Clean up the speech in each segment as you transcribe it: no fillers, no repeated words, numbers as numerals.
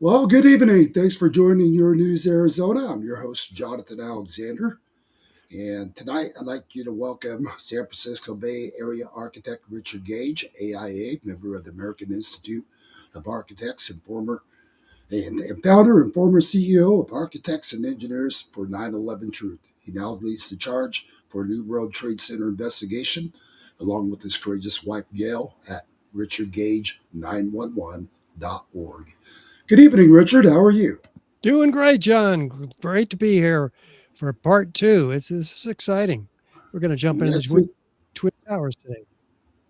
Well, good evening. Thanks for joining Your News Arizona. I'm your host, Jonathan Alexander. And tonight, I'd like you to welcome San Francisco Bay Area architect Richard Gage, AIA, member of the American Institute of Architects and founder and former CEO of Architects and Engineers for 9/11 Truth. He now leads the charge for a New World Trade Center investigation, along with his courageous wife, Gail, at richardgage911.org. Good evening, Richard. How are you? Doing great, John. Great to be here for part two. This is exciting. We're going to jump into the Yes, Twin Towers today.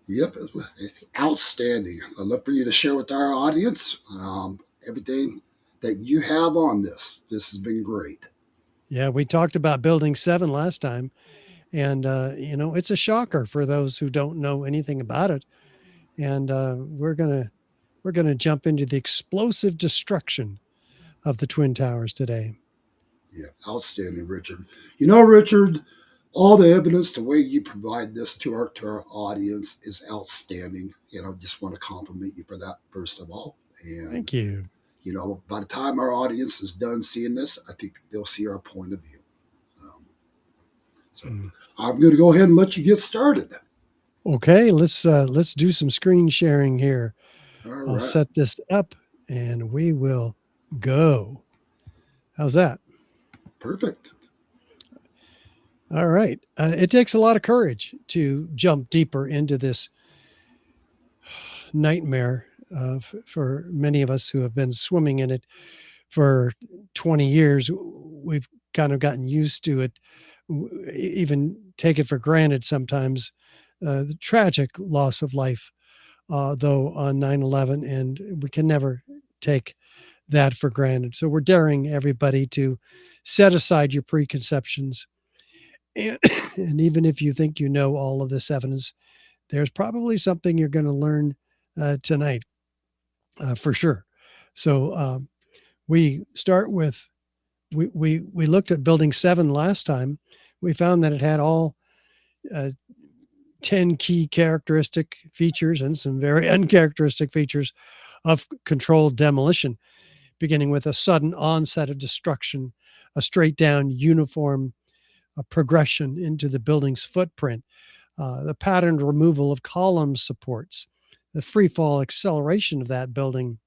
yep, it's outstanding. I'd love for you to share with our audience everything that you have on this. This has been great. Yeah, we talked about Building 7 last time, and it's a shocker for those who don't know anything about it. And we're gonna jump into the explosive destruction of the Twin Towers today. Yeah, outstanding, Richard. Richard, all the evidence, the way you provide this to our audience is outstanding. Just want to compliment you for that, first of all. And, Thank you. by the time our audience is done seeing this, I think they'll see our point of view. Um, so Mm. I'm going to go ahead and let you get started. Okay, let's do some screen sharing here. All I'll right. set this up, and we will go. How's that? Perfect. All right. It takes a lot of courage to jump deeper into this nightmare for many of us who have been swimming in it for 20 years. We've kind of gotten used to it, even take it for granted sometimes. The tragic loss of life, though, on 9/11, and we can never take that for granted. So we're daring everybody to set aside your preconceptions. And, and even if you think you know all of this evidence, there's probably something you're going to learn tonight for sure. So we start with we looked at Building 7 last time. We found that it had all uh, 10 key characteristic features and some very uncharacteristic features of controlled demolition, beginning with a sudden onset of destruction, a straight down uniform progression into the building's footprint, the patterned removal of column supports, the free fall acceleration of that building,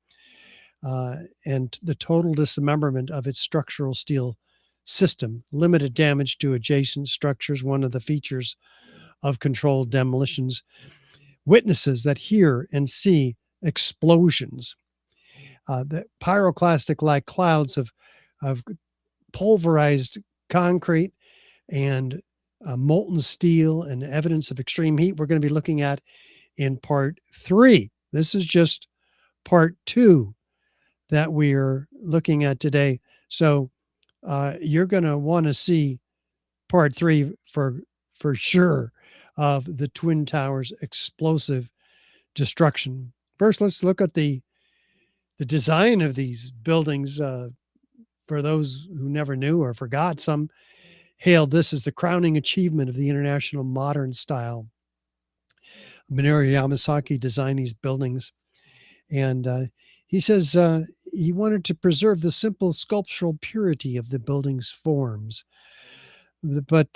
and the total dismemberment of its structural steel system, limited damage to adjacent structures, one of the features of controlled demolitions, witnesses that hear and see explosions, the pyroclastic like clouds of pulverized concrete and molten steel and evidence of extreme heat we're going to be looking at in part three. This is just part two that we're looking at today. So you're going to want to see part three for sure of the Twin Towers explosive destruction. First, let's look at the design of these buildings. For those who never knew or forgot, some hailed this as the crowning achievement of the international modern style. Minoru Yamasaki designed these buildings, and he says he wanted to preserve the simple sculptural purity of the building's forms. But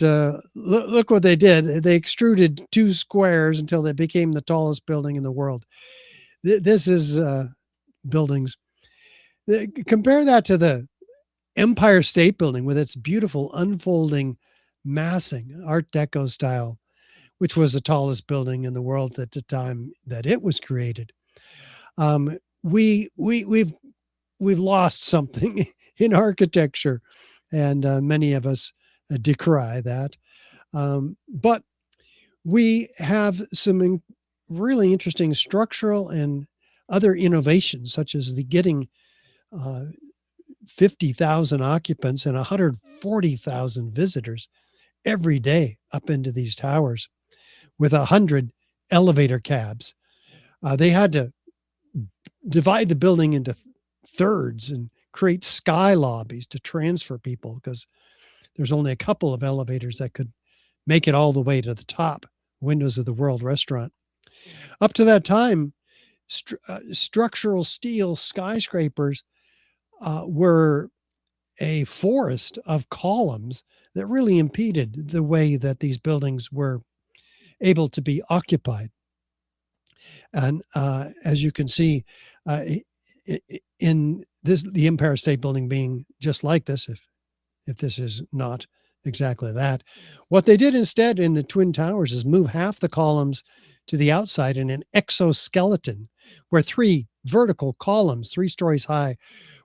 look what they did. They extruded two squares until they became the tallest building in the world. This is buildings. Compare that to the Empire State Building with its beautiful unfolding massing, Art Deco style, which was the tallest building in the world at the time that it was created. We've lost something in architecture, and many of us decry that. But we have some really interesting structural and other innovations, such as the getting 50,000 occupants and 140,000 visitors every day up into these towers with 100 elevator cabs. They had to divide the building into thirds and create sky lobbies to transfer people because there's only a couple of elevators that could make it all the way to the top windows of the World Restaurant. Up to that time, structural steel skyscrapers were a forest of columns that really impeded the way that these buildings were able to be occupied. And as you can see, in this, the Empire State Building being just like this, if this is not exactly that, what they did instead in the Twin Towers is move half the columns to the outside in an exoskeleton, where three vertical columns, 3 stories high,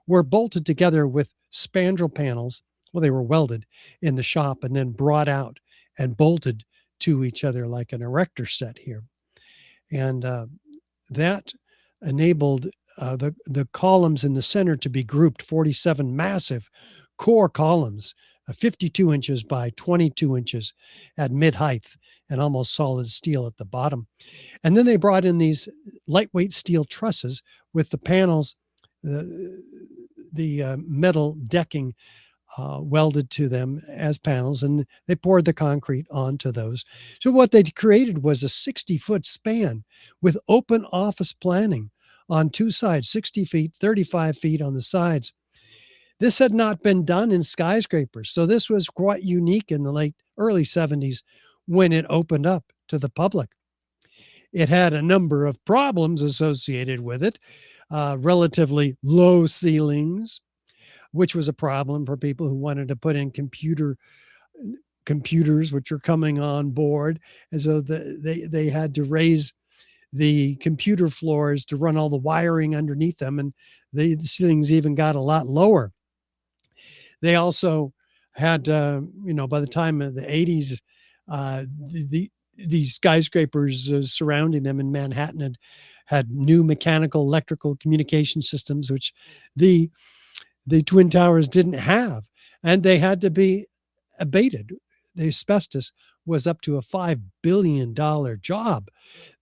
were bolted together with spandrel panels. Well, they were welded in the shop and then brought out and bolted to each other like an erector set here. And that enabled the columns in the center to be grouped, 47 massive core columns, 52 inches by 22 inches at mid height and almost solid steel at the bottom. And then they brought in these lightweight steel trusses with the panels, the metal decking welded to them as panels, and they poured the concrete onto those. So what they created was a 60-foot span with open office planning on 2 sides, 60 feet, 35 feet on the sides. This had not been done in skyscrapers. So this was quite unique in the early 70s when it opened up to the public. It had a number of problems associated with it, relatively low ceilings, which was a problem for people who wanted to put in computers, which were coming on board. And so they had to raise the computer floors to run all the wiring underneath them. And the ceilings even got a lot lower. They also had, by the time of the 80s, these skyscrapers surrounding them in Manhattan had new mechanical, electrical communication systems, which the Twin Towers didn't have, and they had to be abated. The asbestos was up to a $5 billion job.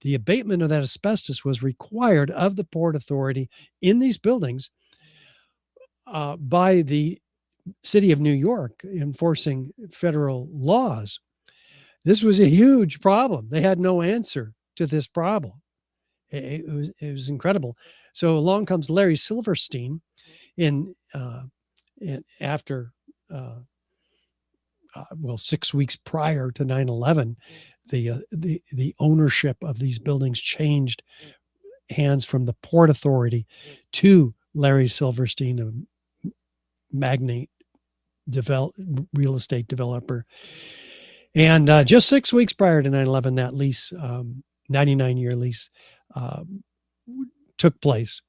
The abatement of that asbestos was required of the Port Authority in these buildings by the city of New York enforcing federal laws. This was a huge problem. They had no answer to this problem. It was incredible. So along comes Larry Silverstein after 6 weeks prior to 9/11, the ownership of these buildings changed hands from the Port Authority to Larry Silverstein, a magnate real estate developer. And just 6 weeks prior to 9/11, that lease, 99-year lease, took place.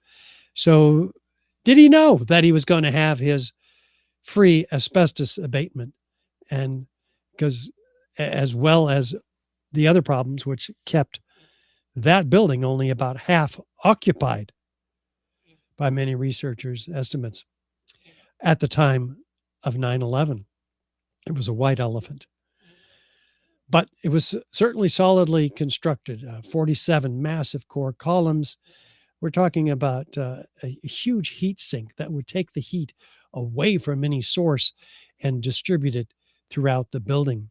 So did he know that he was going to have his free asbestos abatement? And because, as well as the other problems, which kept that building only about half occupied by many researchers' estimates at the time of 9/11. It was a white elephant. But it was certainly solidly constructed, 47 massive core columns. We're talking about a huge heat sink that would take the heat away from any source and distribute it throughout the building.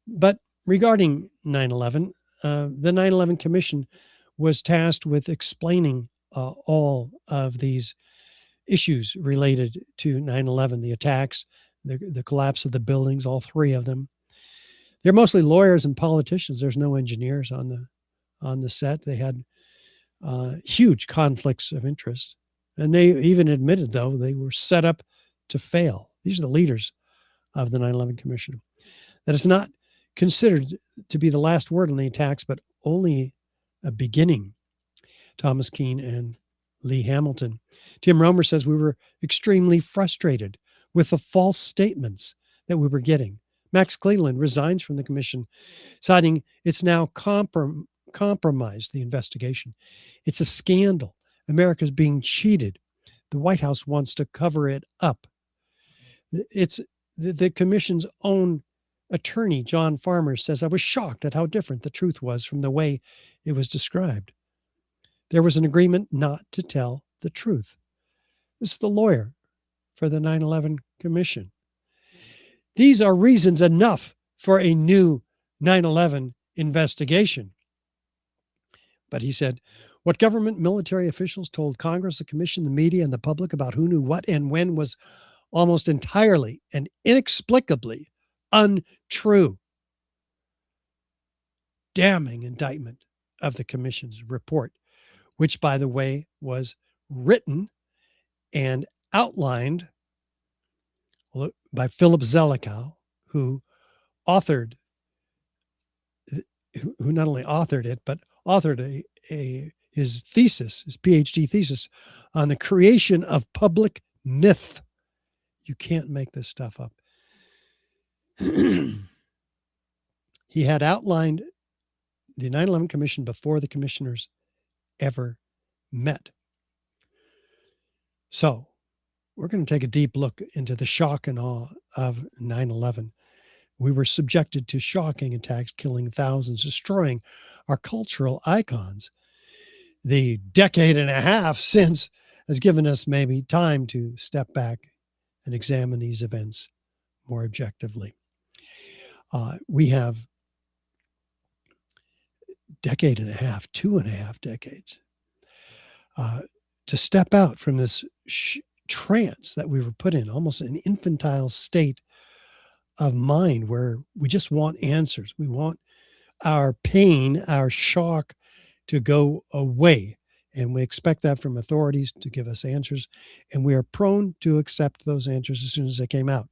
But regarding 9/11, the 9/11 Commission was tasked with explaining all of these issues related to 9/11, the attacks, the collapse of the buildings, all 3 of them. They're mostly lawyers and politicians. There's no engineers on the set. They had huge conflicts of interest. And they even admitted, though, they were set up to fail. These are the leaders of the 9/11 Commission. That it's not considered to be the last word on the attacks, but only a beginning. Thomas Keane and Lee Hamilton. Tim Romer says we were extremely frustrated with the false statements that we were getting. Max Cleland resigns from the commission, citing it's now compromised the investigation. It's a scandal. America's being cheated. The White House wants to cover it up. It's the commission's own attorney, John Farmer, says, I was shocked at how different the truth was from the way it was described. There was an agreement not to tell the truth. This is the lawyer for the 9/11 Commission. These are reasons enough for a new 9/11 investigation. But he said, What government military officials told Congress, the commission, the media, and the public about who knew what and when was almost entirely and inexplicably untrue. Damning indictment of the commission's report, which, by the way, was written and outlined by Philip Zelikow, who authored, who not only authored it, but authored his thesis, his PhD thesis on the creation of public myth. You can't make this stuff up. He had outlined the 9/11 Commission before the commissioners ever met. So we're going to take a deep look into the shock and awe of 9/11. We were subjected to shocking attacks, killing thousands, destroying our cultural icons. The decade and a half since has given us maybe time to step back and examine these events more objectively. We have decade and a half, 2.5 decades, to step out from this trance that we were put in, almost an infantile state of mind where we just want answers. We want our pain, our shock to go away. And we expect that from authorities to give us answers. And we are prone to accept those answers as soon as they came out.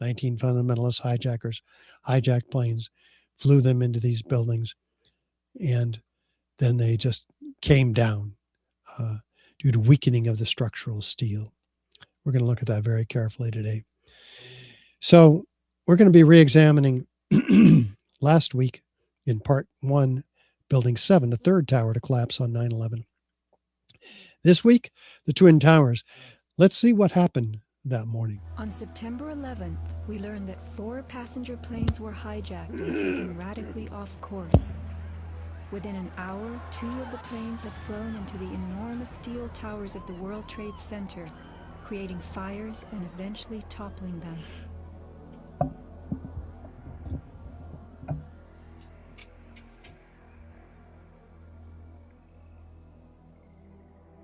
19 fundamentalist hijackers hijacked planes, flew them into these buildings, and then they just came down due to weakening of the structural steel. We're going to look at that very carefully today. So we're going to be re-examining last week in part 1, Building 7, the third tower to collapse on 9/11. This week, the Twin Towers. Let's see what happened that morning. On September 11th, we learned that 4 passenger planes were hijacked and taken radically off course. Within an hour, 2 of the planes had flown into the enormous steel towers of the World Trade Center, creating fires and eventually toppling them.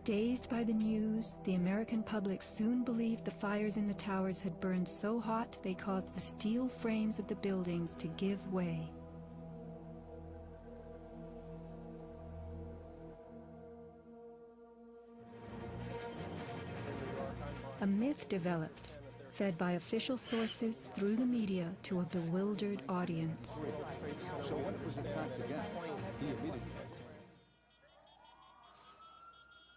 Dazed by the news, the American public soon believed the fires in the towers had burned so hot they caused the steel frames of the buildings to give way. A myth developed, fed by official sources through the media to a bewildered audience. So when it was attacked again, he immediately...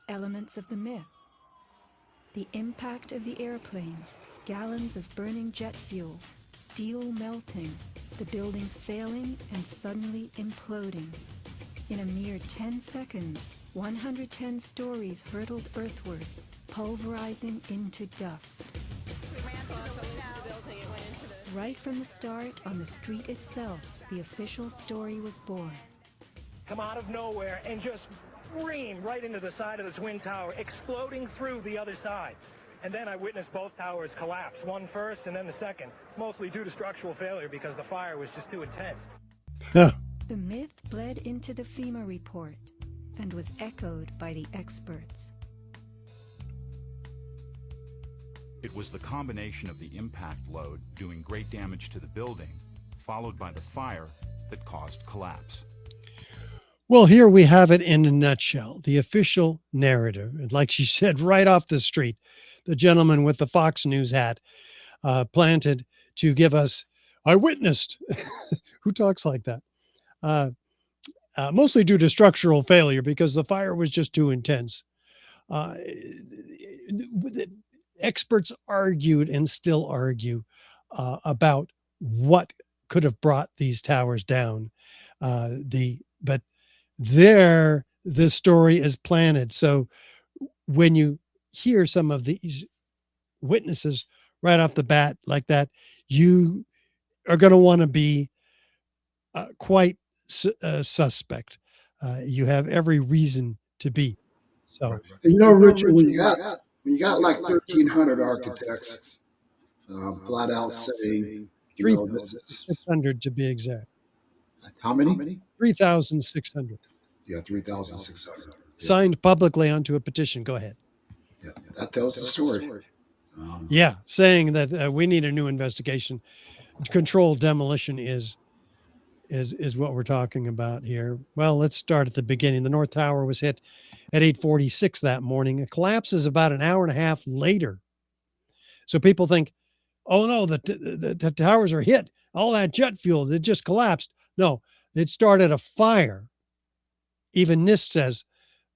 Elements of the myth. The impact of the airplanes, gallons of burning jet fuel, steel melting, the buildings failing and suddenly imploding. In a mere 10 seconds, 110 stories hurtled earthward, pulverizing into dust. Right from the start, on the street itself, the official story was born. Come out of nowhere and just scream right into the side of the Twin Tower, exploding through the other side. And then I witnessed both towers collapse, one first and then the second, mostly due to structural failure because the fire was just too intense. The myth bled into the FEMA report and was echoed by the experts. It was the combination of the impact load doing great damage to the building, followed by the fire, that caused collapse. Well, here we have it in a nutshell, the official narrative. And like she said, right off the street, the gentleman with the Fox News hat planted to give us, I witnessed. Who talks like that? Mostly due to structural failure because the fire was just too intense. The experts argued and still argue about what could have brought these towers down. But there, the story is planted. So when you hear some of these witnesses right off the bat like that, you are going to want to be quite suspect. You have every reason to be. So, you know, Richard, when you got like 1,300 architects flat out saying, you know, this is 3,600 to be exact. how many? 3,600. Yeah, 3,600. signed publicly onto a petition. Go ahead. Yeah, that tells the story. Yeah, saying that we need a new investigation. Controlled demolition is what we're talking about here. Well, let's start at the beginning. The North Tower was hit at 8:46 that morning. It collapses about an hour and a half later. So people think, oh no, the towers are hit. All that jet fuel, it just collapsed. No, it started a fire. Even NIST says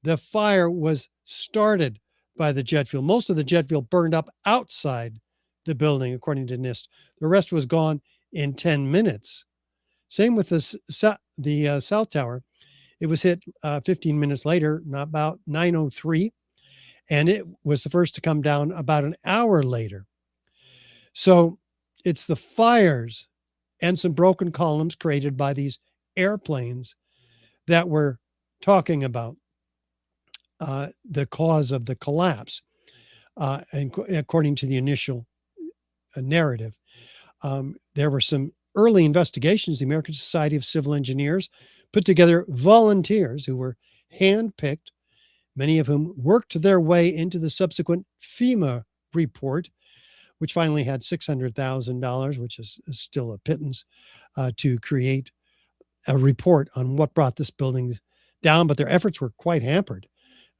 the fire was started by the jet fuel. Most of the jet fuel burned up outside the building, according to NIST. The rest was gone in 10 minutes. Same with the South Tower. It was hit 15 minutes later, about 9:03, and it was the first to come down about an hour later. So it's the fires and some broken columns created by these airplanes that we're talking about, the cause of the collapse, and according to the initial narrative. There were some early investigations. The American Society of Civil Engineers put together volunteers who were handpicked, many of whom worked their way into the subsequent FEMA report, which finally had $600,000, which is still a pittance, to create a report on what brought this building down. But their efforts were quite hampered.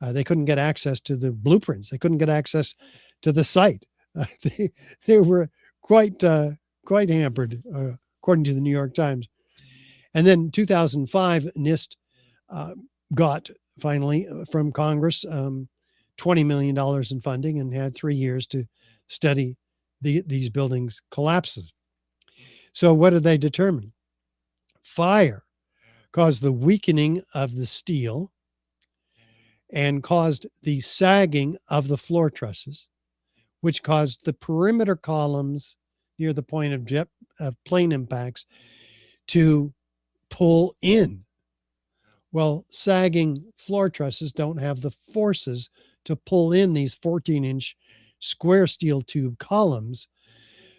They couldn't get access to the blueprints. They couldn't get access to the site. They were quite hampered, according to the New York Times. And then 2005, NIST got finally from Congress $20 million in funding and had 3 years to study these buildings' collapses. So what did they determine? Fire caused the weakening of the steel and caused the sagging of the floor trusses, which caused the perimeter columns near the point of plane impacts to pull in. Well, sagging floor trusses don't have the forces to pull in these 14-inch square steel tube columns.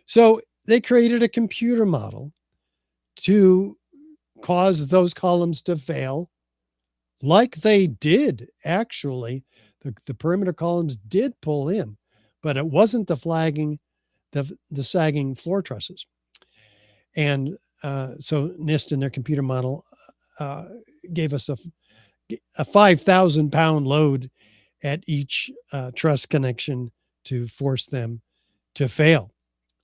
So they created a computer model to cause those columns to fail, like they did, actually. The perimeter columns did pull in, but it wasn't the sagging floor trusses. And so NIST in their computer model gave us a 5,000 pound load at each truss connection to force them to fail.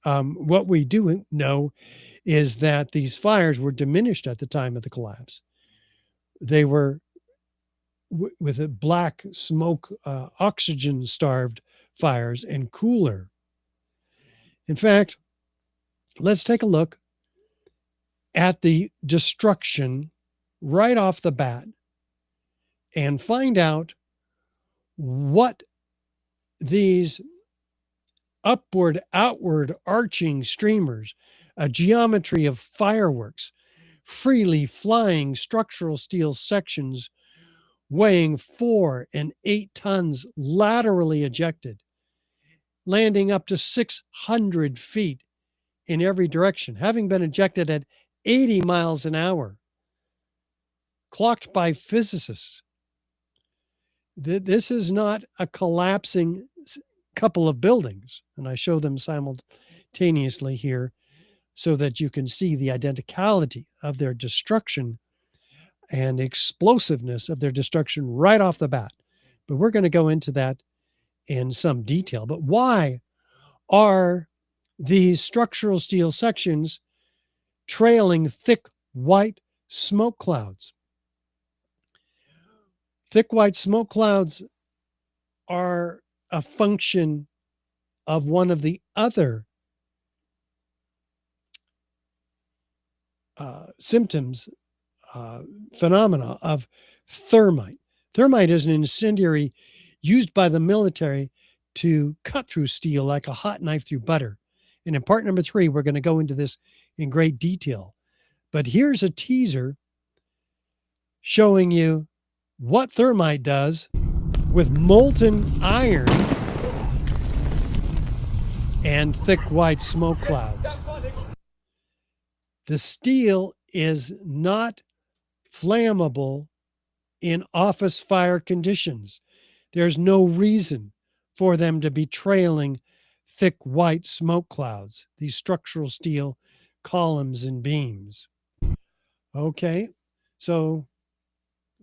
What we do know is that these fires were diminished at the time of the collapse. They were with a black smoke, oxygen-starved fires and cooler. In fact, let's take a look at the destruction right off the bat and find out what these outward arching streamers, a geometry of fireworks, freely flying structural steel sections weighing 4 and 8 tons laterally ejected, landing up to 600 feet in every direction, having been ejected at 80 miles an hour, clocked by physicists. This is not a collapsing couple of buildings, and I show them simultaneously here so that you can see the identicality of their destruction and explosiveness of their destruction right off the bat. But we're going to go into that in some detail. But why are these structural steel sections trailing thick white smoke clouds? Thick white smoke clouds are a function of one of the other symptoms, phenomena of thermite. Thermite is an incendiary used by the military to cut through steel like a hot knife through butter. And in part number 3, we're going to go into this in great detail. But here's a teaser showing you what thermite does with molten iron and thick white smoke clouds. The steel is not flammable in office fire conditions. There's no reason for them to be trailing thick white smoke clouds, these structural steel columns and beams. Okay, so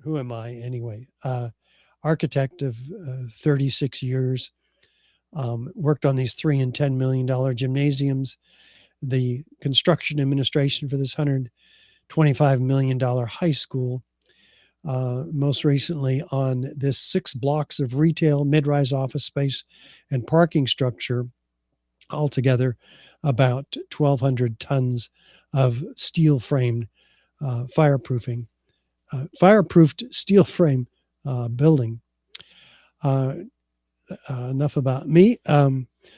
who am I anyway? Architect of 36 years, worked on these $3 and $10 million gymnasiums, the construction administration for this $125 million high school, most recently on this 6 blocks of retail, mid-rise office space, and parking structure, altogether about 1,200 tons of steel framed fireproofed steel frame building. Enough about me.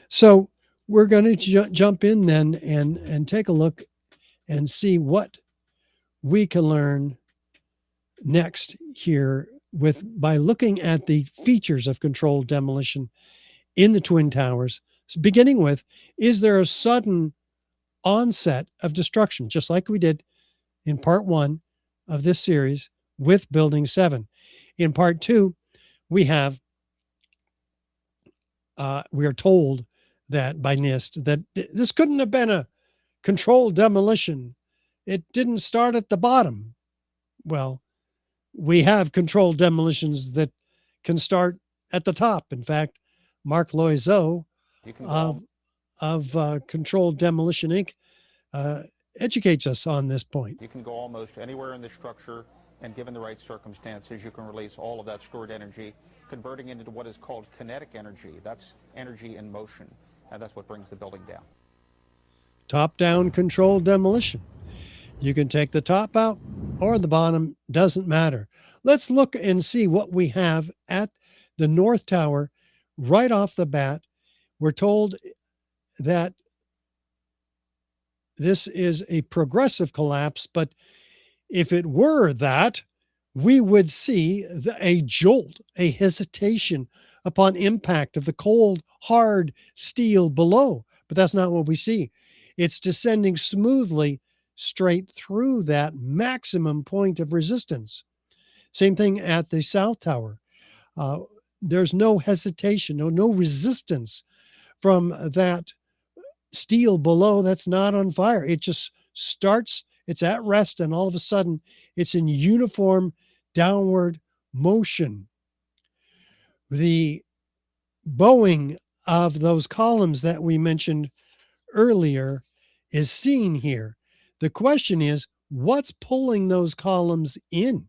So we're going to jump in then and take a look and see what we can learn next here by looking at the features of controlled demolition in the Twin Towers, beginning with, is there a sudden onset of destruction, just like we did in part 1 of this series with Building 7. In part 2, we are told that by NIST that this couldn't have been a controlled demolition. It didn't start at the bottom. Well, we have controlled demolitions that can start at the top. In fact, Mark Loiseau of Controlled Demolition Inc. Educates us on this point. You can go almost anywhere in the structure, and given the right circumstances, you can release all of that stored energy, converting it into what is called kinetic energy. That's energy in motion, and that's what brings the building down. Top-down controlled demolition. You can take the top out or the bottom, doesn't matter. Let's look and see what we have at the North Tower right off the bat. We're told that this is a progressive collapse, but if it were that, we would see a jolt, a hesitation upon impact of the cold, hard steel below. But that's not what we see. It's descending smoothly straight through that maximum point of resistance. Same thing at the South Tower. There's no hesitation, no resistance from that steel below that's not on fire. It just starts, it's at rest, and all of a sudden it's in uniform downward motion. The bowing of those columns that we mentioned earlier is seen here. The question is, what's pulling those columns in?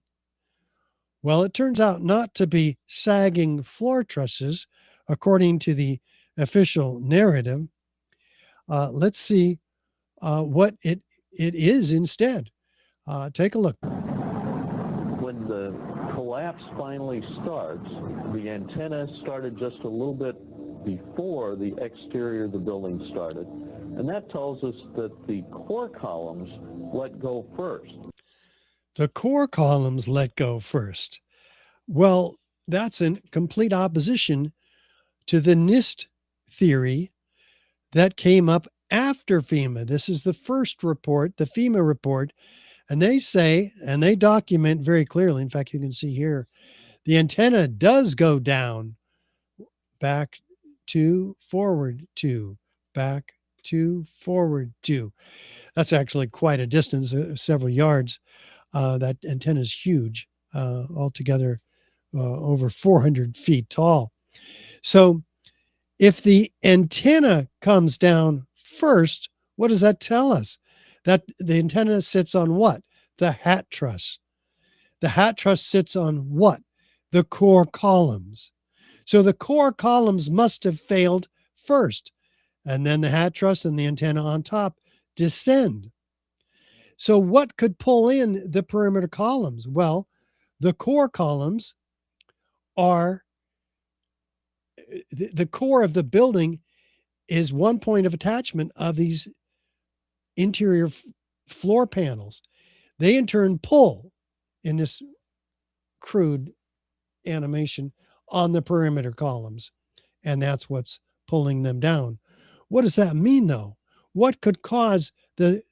Well, it turns out not to be sagging floor trusses, according to the official narrative. Let's see what it is instead. Take a look. When the collapse finally starts, the antenna started just a little bit before the exterior of the building started. And that tells us that the core columns let go first. The core columns let go first. Well, that's in complete opposition to the NIST theory that came up after FEMA. This is the first report, the FEMA report, and they say, and they document very clearly, in fact, you can see here, the antenna does go down, back to, forward to, back to, forward to. That's actually quite a distance, several yards. That antenna is huge, altogether over 400 feet tall. So if the antenna comes down first, what does that tell us? That the antenna sits on what? The hat truss. The hat truss sits on what? The core columns. So the core columns must have failed first, and then the hat truss and the antenna on top descend. So what could pull in the perimeter columns? Well, the core columns are, the core of the building is one point of attachment of these interior floor panels. They in turn pull, in this crude animation, on the perimeter columns, and that's what's pulling them down. What does that mean, though? What could cause the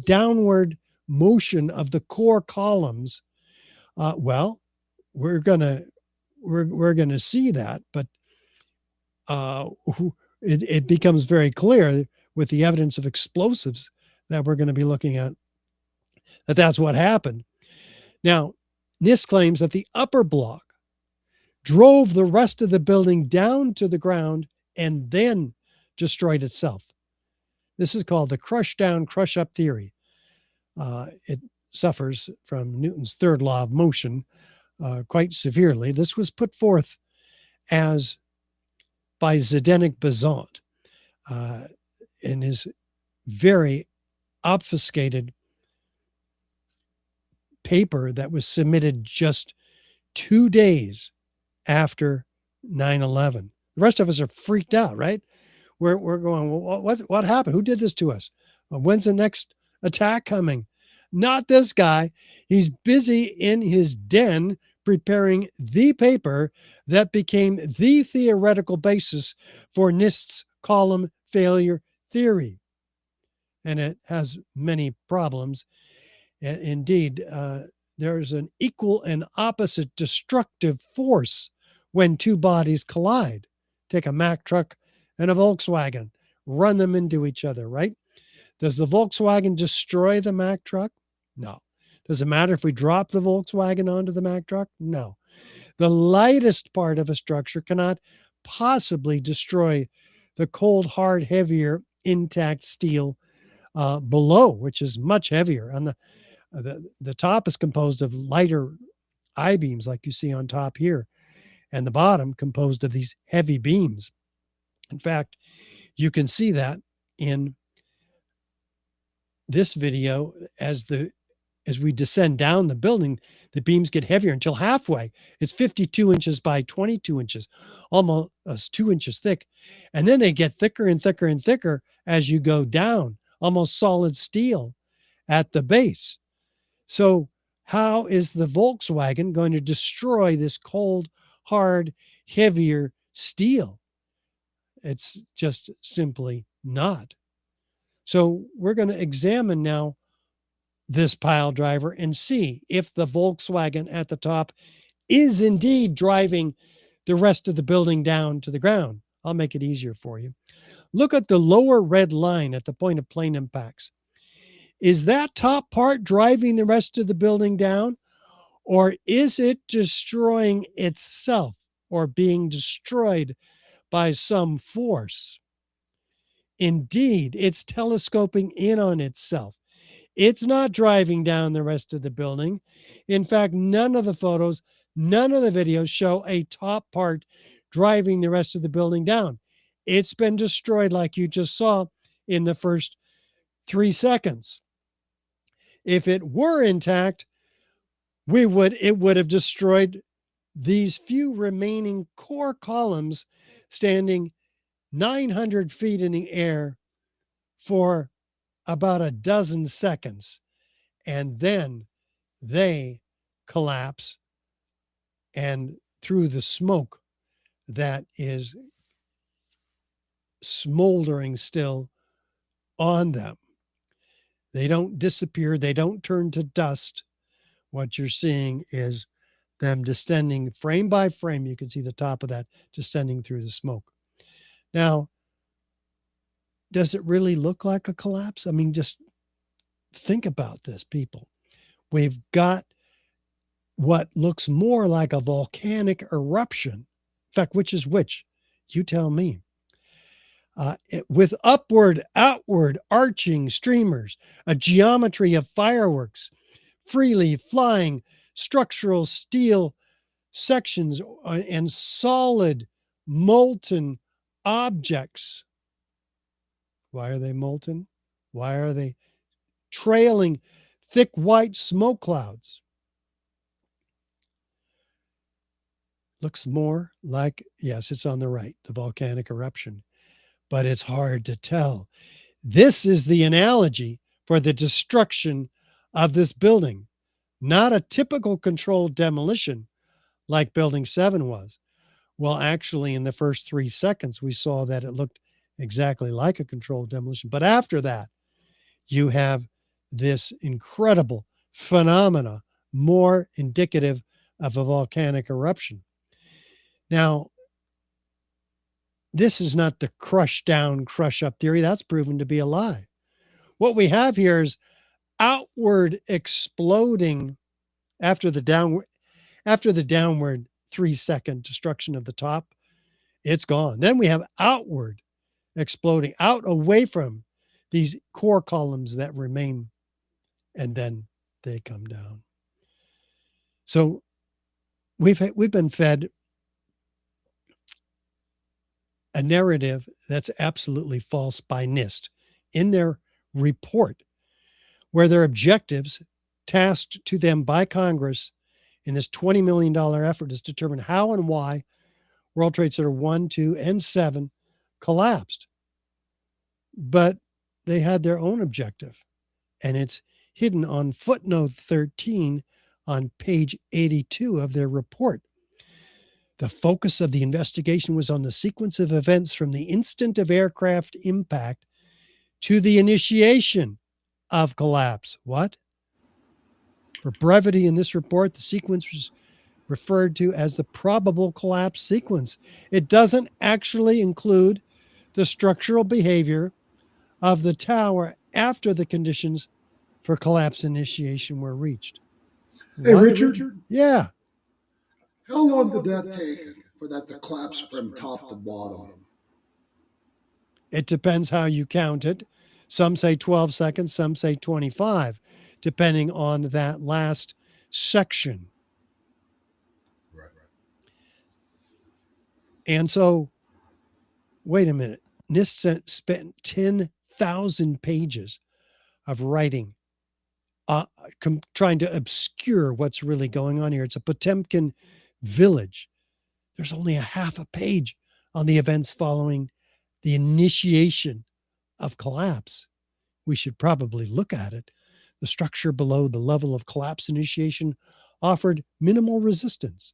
downward motion of the core columns? Well, we're gonna see that, but it becomes very clear with the evidence of explosives that we're going to be looking at that that's what happened. Now, NIST claims that the upper block drove the rest of the building down to the ground and then destroyed itself. This is called the crush down, crush up theory. It suffers from Newton's third law of motion quite severely. This was put forth as by Zdeněk Bezant in his very obfuscated paper that was submitted just 2 days after 9/11. The rest of us are freaked out, right? We're going, well, what happened? Who did this to us? When's the next attack coming? Not this guy. He's busy in his den preparing the paper that became the theoretical basis for NIST's column failure theory. And it has many problems. Indeed, there's an equal and opposite destructive force when two bodies collide. Take a Mack truck and a Volkswagen, run them into each other, right? Does the Volkswagen destroy the Mack truck? No. Does it matter if we drop the Volkswagen onto the Mack truck? No. The lightest part of a structure cannot possibly destroy the cold, hard, heavier, intact steel below, which is much heavier. On the top is composed of lighter I-beams like you see on top here, and the bottom composed of these heavy beams. In fact, you can see that in this video as we descend down the building, the beams get heavier until halfway. It's 52 inches by 22 inches, almost 2 inches thick. And then they get thicker and thicker and thicker as you go down, almost solid steel at the base. So how is the Volkswagen going to destroy this cold, hard, heavier steel? It's just simply not. So we're going to examine now this pile driver and see if the Volkswagen at the top is indeed driving the rest of the building down to the ground. I'll make it easier for you. Look at the lower red line at the point of plane impacts. Is that top part driving the rest of the building down, or is it destroying itself or being destroyed by some force? Indeed, it's telescoping in on itself. It's not driving down the rest of the building. In fact, none of the photos, none of the videos show a top part driving the rest of the building down. It's been destroyed like you just saw in the first 3 seconds. If it were intact, it would have destroyed these few remaining core columns standing 900 feet in the air for about a dozen seconds, and then they collapse, and through the smoke that is smoldering still on them, they don't disappear, they don't turn to dust. What you're seeing is them descending frame by frame. You can see the top of that descending through the smoke. Now, does it really look like a collapse? I mean, just think about this, people. We've got what looks more like a volcanic eruption. In fact, which is which? You tell me. With upward, outward, arching streamers, a geometry of fireworks, freely flying structural steel sections, and solid molten objects. Why are they molten? Why are they trailing thick white smoke clouds? Looks more like, yes, it's on the right, the volcanic eruption, but it's hard to tell. This is the analogy for the destruction of this building, not a typical controlled demolition like Building 7 was. Well, actually, in the first 3 seconds, we saw that it looked exactly like a controlled demolition. But after that, you have this incredible phenomena, more indicative of a volcanic eruption. Now, this is not the crush down, crush up theory. That's proven to be a lie. What we have here is outward exploding after the downward 3-second destruction of the top. It's gone. Then we have outward exploding out away from these core columns that remain, and then they come down. So we've been fed a narrative that's absolutely false by NIST in their report, where their objectives tasked to them by Congress in this $20 million effort is to determine how and why World Trade Center 1, 2, and 7 collapsed. But they had their own objective, and it's hidden on footnote 13 on page 82 of their report. The focus of the investigation was on the sequence of events from the instant of aircraft impact to the initiation of collapse. What? For brevity in this report, the sequence was referred to as the probable collapse sequence. It doesn't actually include the structural behavior of the tower after the conditions for collapse initiation were reached. Hey, What? Richard, Yeah. how long did that take for that to collapse from top to bottom? It depends how you count it. Some say 12 seconds, some say 25, depending on that last section. Right. And so, wait a minute. NIST spent 10,000 pages of writing trying to obscure what's really going on here. It's a Potemkin village. There's only a half a page on the events following the initiation of collapse. We should probably look at it. The structure below the level of collapse initiation offered minimal resistance.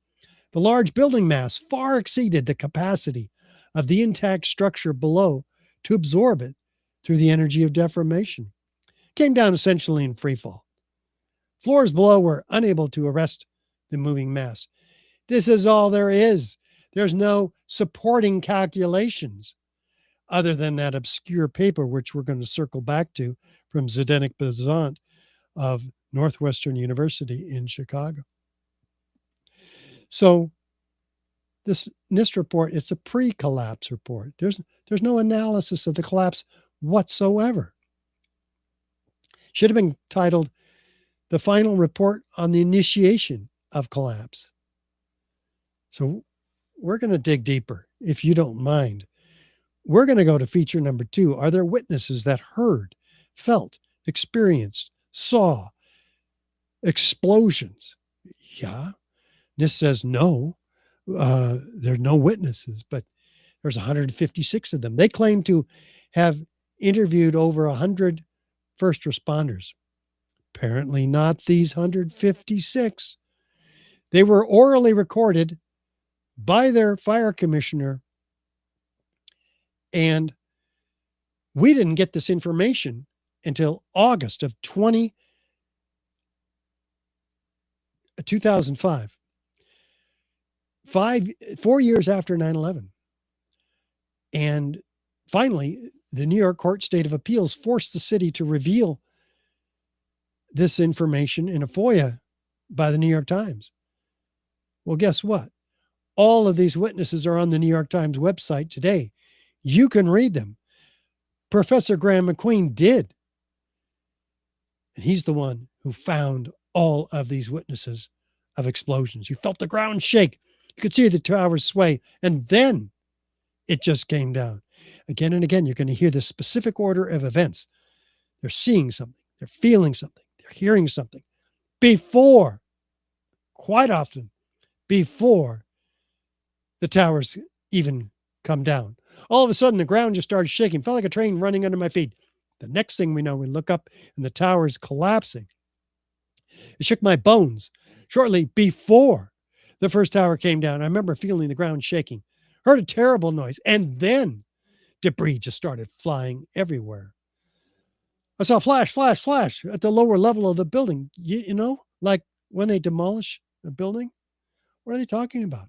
The large building mass far exceeded the capacity of the intact structure below to absorb it through the energy of deformation. It came down essentially in free fall. Floors below were unable to arrest the moving mass. This is all there is. There's no supporting calculations other than that obscure paper, which we're going to circle back to, from Zdenek Bezant of Northwestern University in Chicago. So this NIST report, it's a pre-collapse report. There's no analysis of the collapse whatsoever. Should have been titled The Final Report on the Initiation of Collapse. So we're going to dig deeper, if you don't mind. We're going to go to feature number 2. Are there witnesses that heard, felt, experienced, saw explosions? Yeah. NIST says no. There are no witnesses, but there's 156 of them. They claim to have interviewed over 100 first responders. Apparently not these 156. They were orally recorded by their fire commissioner, and we didn't get this information until August of 2005. 4 years after 9/11. And finally, the New York Court State of Appeals forced the city to reveal this information in a FOIA by the New York Times. Well, guess what? All of these witnesses are on the New York Times website today. You can read them. Professor Graham McQueen did. And he's the one who found all of these witnesses of explosions. You felt the ground shake. You could see the towers sway. And then it just came down. Again and again, you're going to hear the specific order of events. They're seeing something. They're feeling something. They're hearing something. Before, quite often, before the towers even come down. All of a sudden, the ground just started shaking. Felt like a train running under my feet. The next thing we know, we look up and the tower is collapsing. It shook my bones. Shortly before the first tower came down, I remember feeling the ground shaking. Heard a terrible noise. And then debris just started flying everywhere. I saw flash, flash, flash at the lower level of the building. You know, like when they demolish a building, What are they talking about?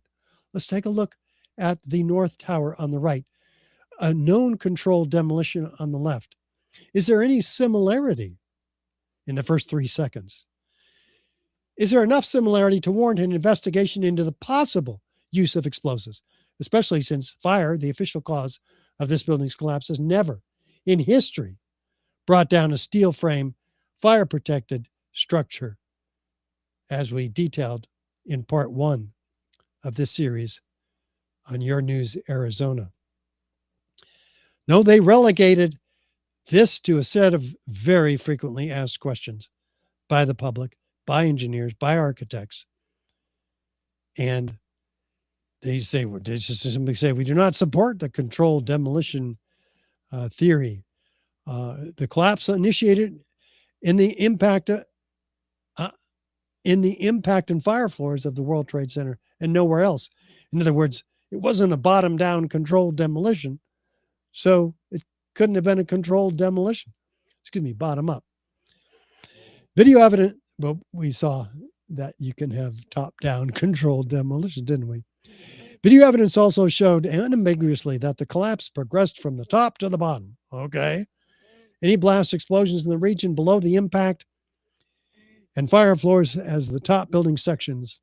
Let's take a look at the North Tower on the right, a known controlled demolition on the left. Is there any similarity in the first 3 seconds? Is there enough similarity to warrant an investigation into the possible use of explosives, especially since fire, the official cause of this building's collapse, has never in history brought down a steel frame, fire-protected structure, as we detailed in part 1 of this series on Your News Arizona. No, they relegated this to a set of very frequently asked questions by the public, by engineers, by architects. And they just simply say, we do not support the controlled demolition theory. The collapse initiated in the impact and fire floors of the World Trade Center and nowhere else. In other words, it wasn't a bottom-down controlled demolition, so it couldn't have been a controlled demolition. Bottom up. Video evidence, well, we saw that you can have top-down controlled demolition, didn't we? Video evidence also showed unambiguously that the collapse progressed from the top to the bottom. Okay. Any blast explosions in the region below the impact and fire floors as the top building sections.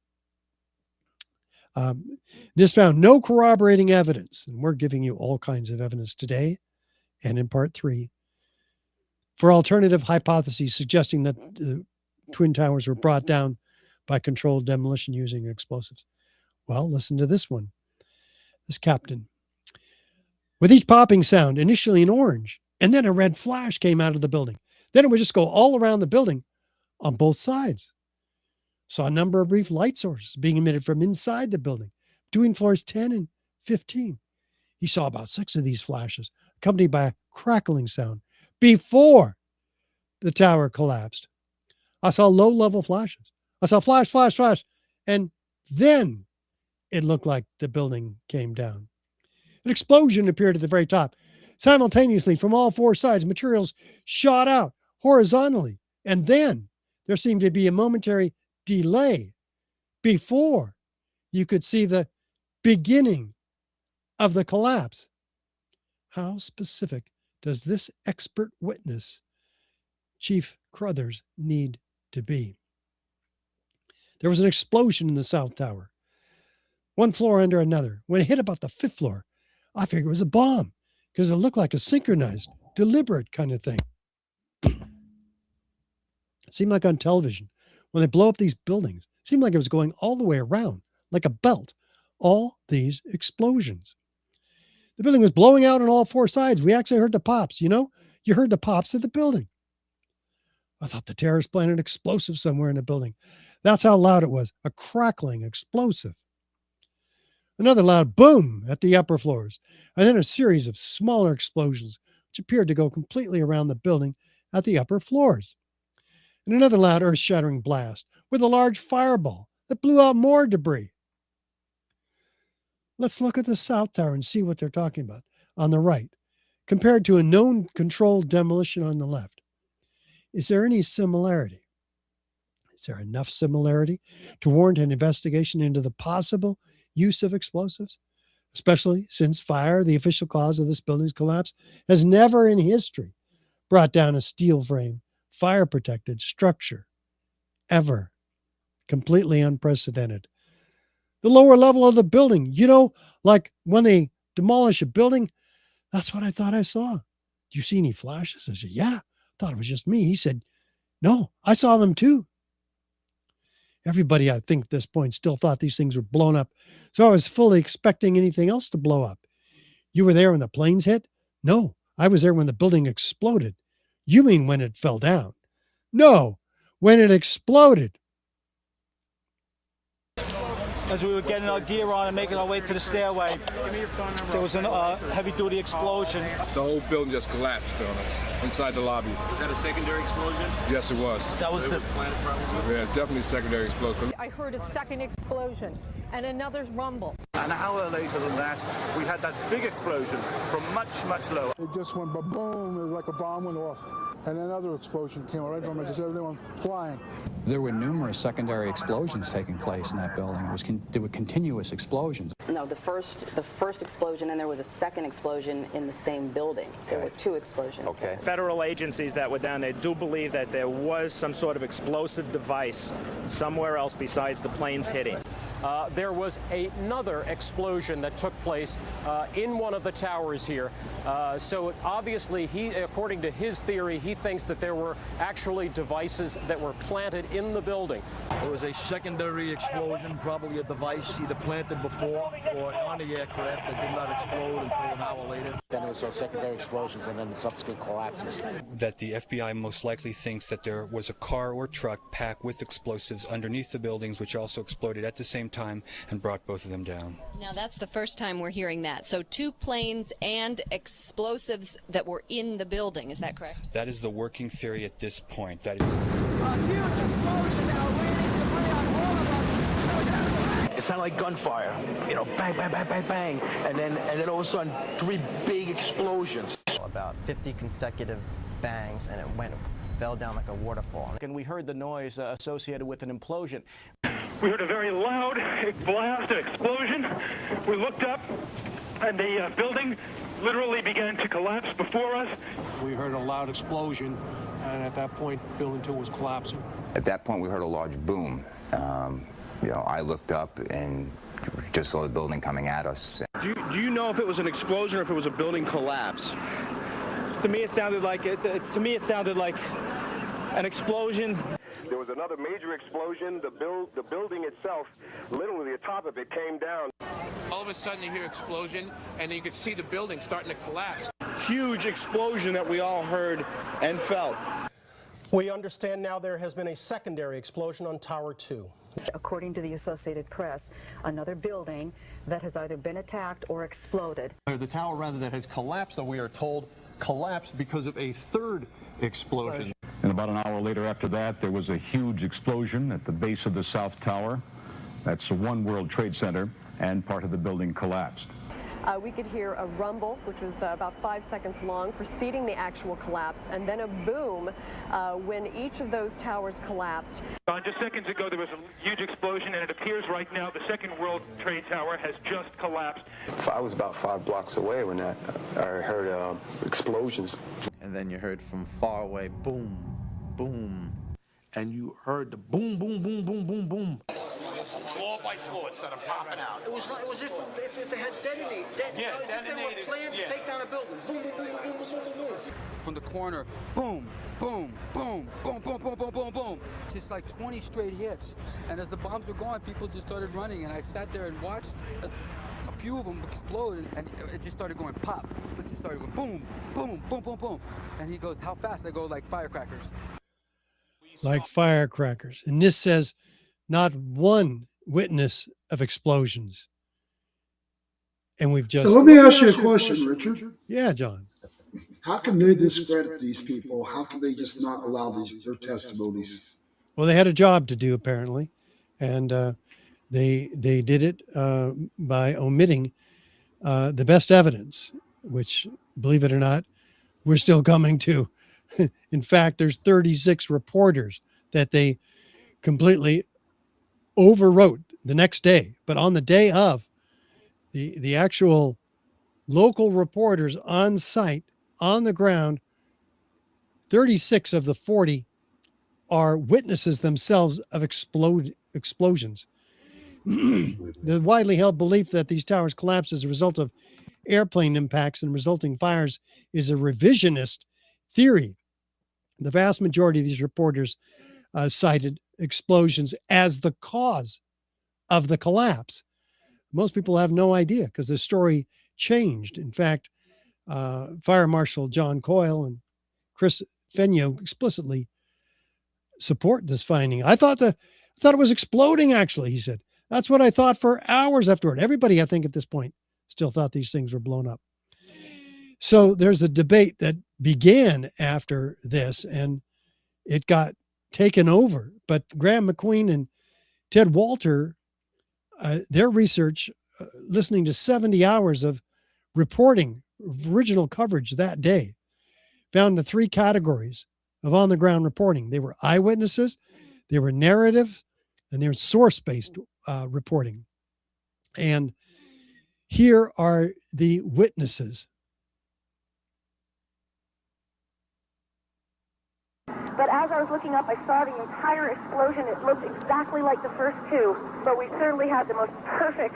This found no corroborating evidence, and we're giving you all kinds of evidence today and in part 3 for alternative hypotheses suggesting that the Twin Towers were brought down by controlled demolition using explosives. Well, listen to this one. This captain. With each popping sound, initially an orange, and then a red flash came out of the building. Then it would just go all around the building on both sides. Saw a number of brief light sources being emitted from inside the building, between floors 10 and 15. He saw about 6 of these flashes, accompanied by a crackling sound, before the tower collapsed. I saw low-level flashes. I saw flash, flash, flash, and then it looked like the building came down. An explosion appeared at the very top. Simultaneously, from all 4 sides, materials shot out horizontally, and then there seemed to be a momentary delay before you could see the beginning of the collapse. How specific does this expert witness, Chief Crothers, need to be? There was an explosion in the South Tower, one floor under another. When it hit about the 5th floor, I figured it was a bomb because it looked like a synchronized, deliberate kind of thing. It seemed like on television, when they blow up these buildings, it seemed like it was going all the way around, like a belt, all these explosions. The building was blowing out on all 4 sides. We actually heard the pops. You heard the pops of the building. I thought the terrorists planted explosives somewhere in the building. That's how loud it was, a crackling explosive. Another loud boom at the upper floors, and then a series of smaller explosions, which appeared to go completely around the building at the upper floors. And another loud earth-shattering blast with a large fireball that blew out more debris. Let's look at the South Tower and see what they're talking about on the right, compared to a known controlled demolition on the left. Is there any similarity? Is there enough similarity to warrant an investigation into the possible use of explosives, especially since fire, the official cause of this building's collapse, has never in history brought down a steel frame, fire-protected structure, ever. Completely unprecedented. The lower level of the building, like when they demolish a building, that's what I thought I saw. Do you see any flashes? I said, yeah, I thought it was just me. He said, no, I saw them too. Everybody, I think, at this point still thought these things were blown up. So I was fully expecting anything else to blow up. You were there when the planes hit? No, I was there when the building exploded. You mean when it fell down? No, when it exploded. As we were getting our gear on and making our way to the stairway, there was a heavy-duty explosion. The whole building just collapsed on us inside the lobby. Was that a secondary explosion? Yes, it was. That was the planet, probably. Yeah, definitely a secondary explosion. I heard a second explosion and another rumble. An hour later than that, we had that big explosion from much, much lower. It just went ba-boom. It was like a bomb went off. and another explosion came right from it, just everyone flying. There were numerous secondary explosions taking place in that building. There were continuous explosions. No, the first explosion, and there was a second explosion in the same building. There were two explosions. Okay. Federal agencies that were down there do believe that there was some sort of explosive device somewhere else besides the planes hitting. There was another explosion that took place in one of the towers here. So obviously, according to his theory, he thinks that there were actually devices that were planted in the building. There was a secondary explosion, probably a device either planted before or on the aircraft that did not explode until an hour later. Then it was those secondary explosions and then the subsequent collapses. That the FBI most likely thinks that there was a car or truck packed with explosives underneath the buildings, which also exploded at the same time and brought both of them down. Now that's the first time we're hearing that. So 2 planes and explosives that were in the building, is that correct? That is the working theory at this point. That is A huge explosion now waiting to bring on all of us. It sounded like gunfire, you know, bang, bang, bang, bang, bang, and then all of a sudden 3 big explosions. About 50 consecutive bangs, and it fell down like a waterfall. And we heard the noise associated with an implosion. We heard a very loud blast, an explosion. We looked up, and the building literally began to collapse before us. We heard a loud explosion, and at that point, Building 2 was collapsing. At that point, we heard a large boom. You know, I looked up and just saw the building coming at us. Do you know if it was an explosion or if it was a building collapse? To me, it sounded like an explosion. There was another major explosion. The building itself, literally the top of it came down. All of a sudden you hear explosion and you could see the building starting to collapse. Huge explosion that we all heard and felt. We understand now there has been a secondary explosion on Tower 2. According to the Associated Press, another building that has either been attacked or exploded. The tower, rather, that has collapsed, though we are told, collapsed because of a third explosion. And about an hour later after that, there was a huge explosion at the base of the South Tower. That's One World Trade Center, and part of the building collapsed. We could hear a rumble, which was about 5 seconds long, preceding the actual collapse, and then a boom when each of those towers collapsed. Just seconds ago, there was a huge explosion, and it appears right now the Second World Trade Tower has just collapsed. I was about 5 blocks away when I heard explosions. And then you heard from far away, boom, boom. And you heard the boom, boom, boom, boom, boom, boom. Floor by floor, it started popping out. It was if they had detonated. If they were planning to take down a building. Boom, boom, boom, boom, boom, boom, boom. From the corner, boom, boom, boom, boom, boom, boom, boom, boom, boom. Just like 20 straight hits. And as the bombs were going, people just started running. And I sat there and watched a few of them explode, and it just started going pop. It just started going boom, boom, boom, boom, boom. And he goes, how fast? I go, like firecrackers. Like firecrackers. And this says not one witness of explosions. And we've just... So let me ask you a question, Richard. Yeah, John. How can they discredit these people? How can they just not allow their testimonies? Well, they had a job to do, apparently. And they did it by omitting the best evidence, which, believe it or not, we're still coming to. In fact, there's 36 reporters that they completely overwrote the next day. But on the day of, the actual local reporters on site, on the ground, 36 of the 40 are witnesses themselves of explosions. The widely held belief that these towers collapsed as a result of airplane impacts and resulting fires is a revisionist theory. The vast majority of these reporters cited explosions as the cause of the collapse. Most people have no idea because the story changed. In fact, Fire Marshal John Coyle and Chris Fenyo explicitly support this finding. I thought it was exploding, actually, he said. That's what I thought for hours afterward. Everybody, I think, at this point, still thought these things were blown up. So there's a debate that began after this, and it got taken over. But Graham McQueen and Ted Walter, their research, listening to 70 hours of reporting, original coverage that day, found the 3 categories of on-the-ground reporting. They were eyewitnesses, they were narrative, and they were source-based reporting. And here are the witnesses. But as I was looking up, I saw the entire explosion. It looked exactly like the first two, but we certainly had the most perfect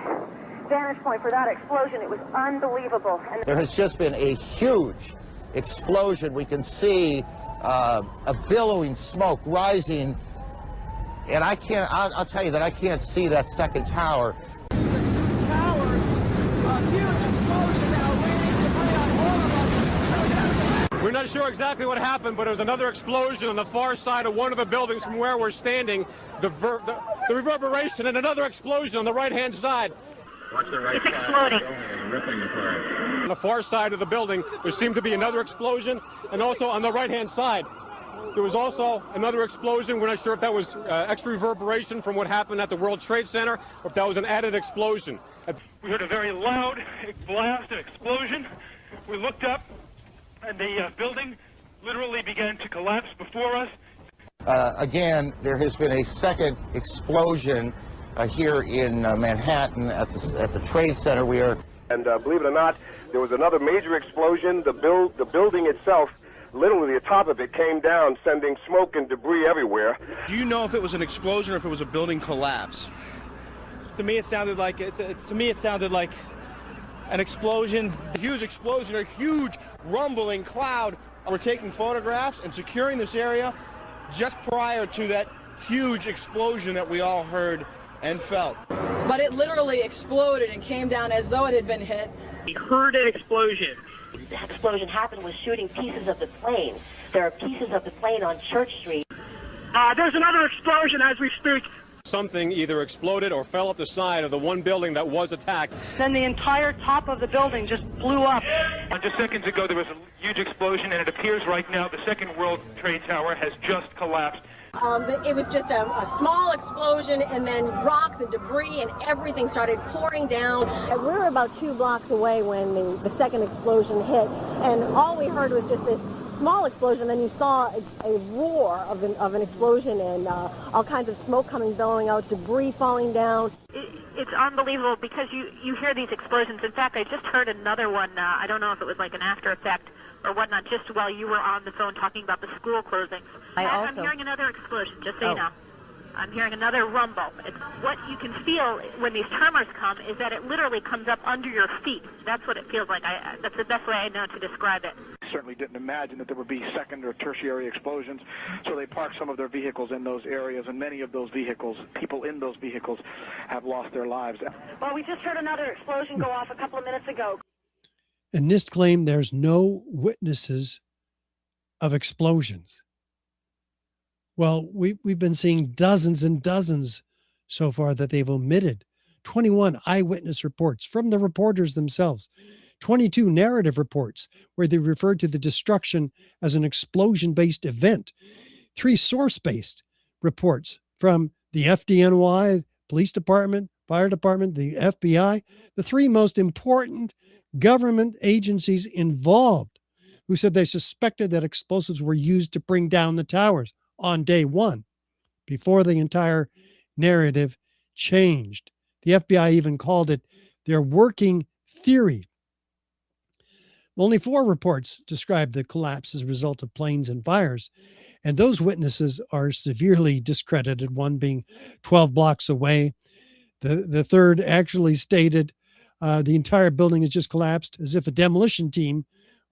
vantage point for that explosion. It was unbelievable. And there has just been a huge explosion. We can see a billowing smoke rising, and I'll tell you that I can't see that second tower. We're not sure exactly what happened, but there was another explosion on the far side of one of the buildings from where we're standing. The reverberation and another explosion on the right-hand side. Watch the right side. Exploding. It's ripping apart. On the far side of the building, there seemed to be another explosion, and also on the right-hand side, there was also another explosion. We're not sure if that was extra reverberation from what happened at the World Trade Center, or if that was an added explosion. We heard a very loud blast, an explosion. We looked up, and the building literally began to collapse before us. Again, there has been a second explosion here in Manhattan at the Trade Center. We are, and believe it or not, there was another major explosion. The building itself, literally the top of it, came down, sending smoke and debris everywhere. Do you know if it was an explosion or if it was a building collapse? To me, it sounded like an explosion. A huge explosion, a huge rumbling cloud. We're taking photographs and securing this area just prior to that huge explosion that we all heard and felt. But it literally exploded and came down as though it had been hit. We heard an explosion. The explosion happened was shooting pieces of the plane. There are pieces of the plane on Church Street. There's another explosion as we speak. Something either exploded or fell off the side of the one building that was attacked. Then the entire top of the building just blew up. Just seconds ago, there was a huge explosion, and it appears right now the second World Trade Tower has just collapsed. It was just a small explosion, and then rocks and debris and everything started pouring down. We were about 2 blocks away when the second explosion hit, and all we heard was just this small explosion. Then you saw a roar of an explosion and all kinds of smoke billowing out, debris falling down. It's unbelievable because you hear these explosions. In fact, I just heard another one. I don't know if it was like an after effect or whatnot, just while you were on the phone talking about the school closings. I'm hearing another explosion, just so you know. I'm hearing another rumble. What you can feel when these tremors come is that it literally comes up under your feet. That's what it feels like. That's the best way I know to describe it. Certainly didn't imagine that there would be second or tertiary explosions, so they parked some of their vehicles in those areas, and many of those vehicles, people in those vehicles, have lost their lives. Well, we just heard another explosion go off a couple of minutes ago. And NIST claimed there's no witnesses of explosions. Well, we've been seeing dozens and dozens so far that they've omitted. 21 eyewitness reports from the reporters themselves. 22 narrative reports where they referred to the destruction as an explosion-based event. 3 source-based reports from the FDNY, police department, fire department, the FBI, the 3 most important government agencies involved, who said they suspected that explosives were used to bring down the towers on day one, before the entire narrative changed. The FBI even called it their working theory. Only 4 reports described the collapse as a result of planes and fires, and those witnesses are severely discredited, one being 12 blocks away. The third actually stated the entire building has just collapsed, as if a demolition team,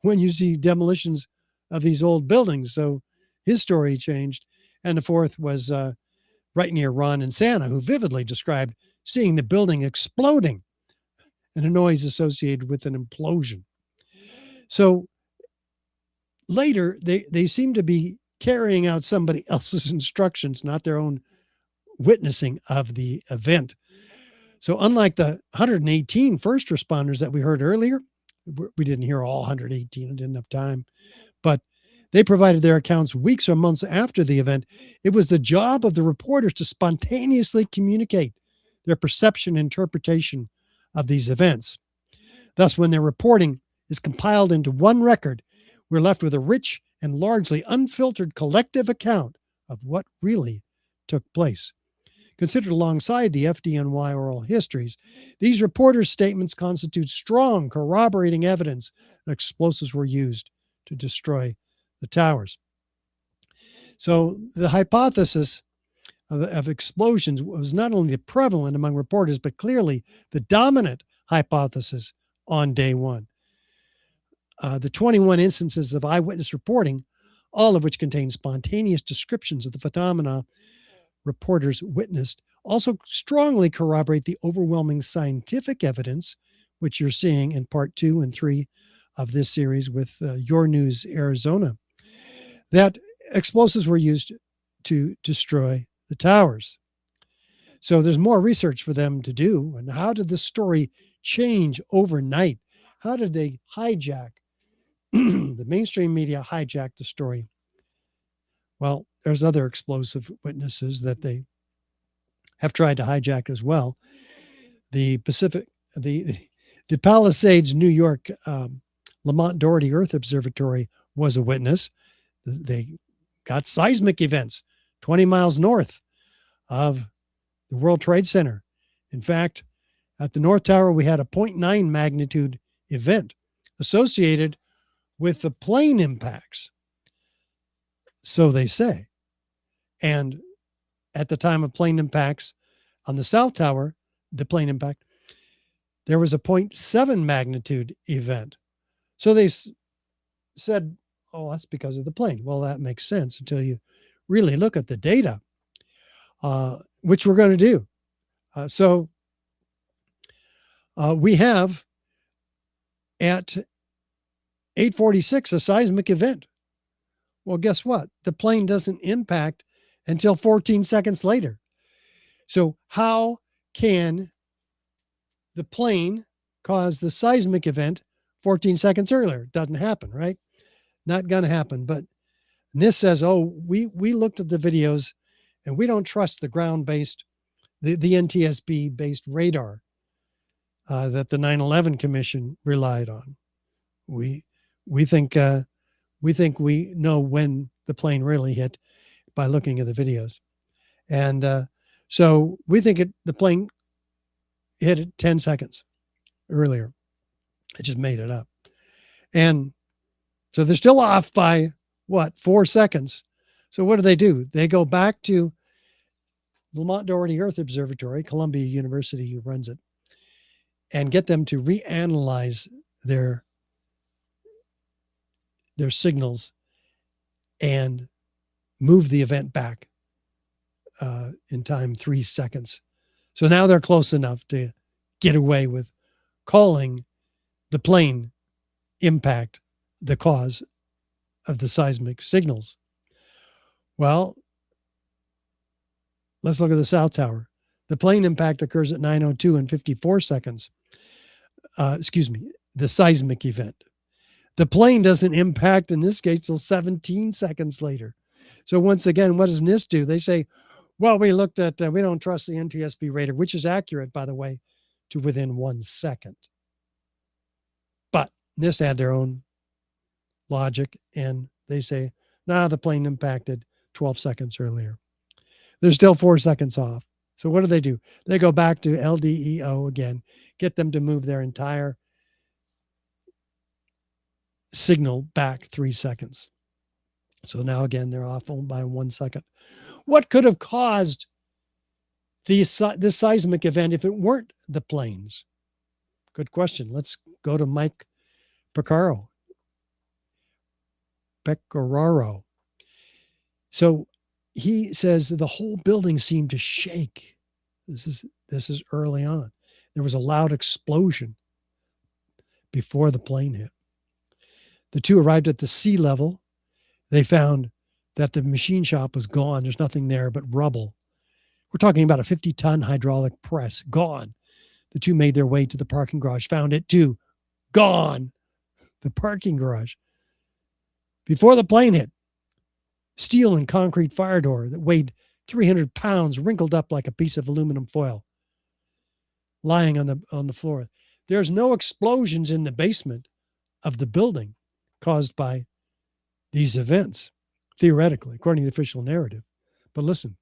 when you see demolitions of these old buildings. So his story changed. And the fourth was right near Ron and Santa, who vividly described seeing the building exploding and a noise associated with an implosion. So later, they seem to be carrying out somebody else's instructions, not their own witnessing of the event. So unlike the 118 first responders that we heard earlier, we didn't hear all 118, I didn't have time, but they provided their accounts weeks or months after the event. It was the job of the reporters to spontaneously communicate their perception and interpretation of these events. Thus, when their reporting is compiled into one record, we're left with a rich and largely unfiltered collective account of what really took place. Considered alongside the FDNY oral histories, these reporters' statements constitute strong corroborating evidence that explosives were used to destroy the towers. So the hypothesis of explosions was not only prevalent among reporters, but clearly the dominant hypothesis on day one. The 21 instances of eyewitness reporting, all of which contain spontaneous descriptions of the phenomena reporters witnessed, also strongly corroborate the overwhelming scientific evidence, which you're seeing in part 2 and 3 of this series with Your News Arizona, that explosives were used to destroy the towers. So there's more research for them to do. And how did this story change overnight? How did they hijack the mainstream media hijack the story? Well, there's other explosive witnesses that they have tried to hijack as well. The Palisades, New York, Lamont Doherty Earth Observatory was a witness. They got seismic events 20 miles north of the World Trade Center. In fact, at the North Tower, we had a 0.9 magnitude event associated with the plane impacts. So they say. And at the time of plane impacts on the South Tower, the plane impact, there was a 0.7 magnitude event. So they said, oh, that's because of the plane. Well, that makes sense until you really look at the data, which we're going to do. So we have at 8:46 a seismic event. Well, guess what? The plane doesn't impact until 14 seconds later. So how can the plane cause the seismic event 14 seconds earlier? Doesn't happen, right? Not going to happen. But NIST says, oh, we looked at the videos and we don't trust the ground-based, the NTSB-based radar that the 9/11 Commission relied on. We think we know when the plane really hit by looking at the videos. And so we think the plane hit it 10 seconds earlier. It just made it up. And so they're still off by, 4 seconds. So what do? They go back to Lamont Doherty Earth Observatory, Columbia University, who runs it, and get them to reanalyze their signals and move the event back in time 3 seconds. So now they're close enough to get away with calling the plane impact the cause of the seismic signals. Well, let's look at the South Tower. The plane impact occurs at 9:02 and 54 seconds. The seismic event. The plane doesn't impact in this case till 17 seconds later. So once again, what does NIST do? They say, well, we looked at, we don't trust the NTSB radar, which is accurate, by the way, to within 1 second. But NIST had their own logic, and they say, the plane impacted 12 seconds earlier. They're still 4 seconds off. So what do? They go back to LDEO again, get them to move their entire signal back 3 seconds. So now again, they're off by 1 second. What could have caused this seismic event if it weren't the planes? Good question. Let's go to Mike Pecoraro. So he says the whole building seemed to shake. This is early on. There was a loud explosion before the plane hit. The two arrived at the sea level. They found that the machine shop was gone. There's nothing there but rubble. We're talking about a 50-ton hydraulic press, gone. The two made their way to the parking garage, found it too, gone. The parking garage. Before the plane hit, steel and concrete fire door that weighed 300 pounds, wrinkled up like a piece of aluminum foil, lying on the floor. There's no explosions in the basement of the building caused by these events, theoretically, according to the official narrative. But listen.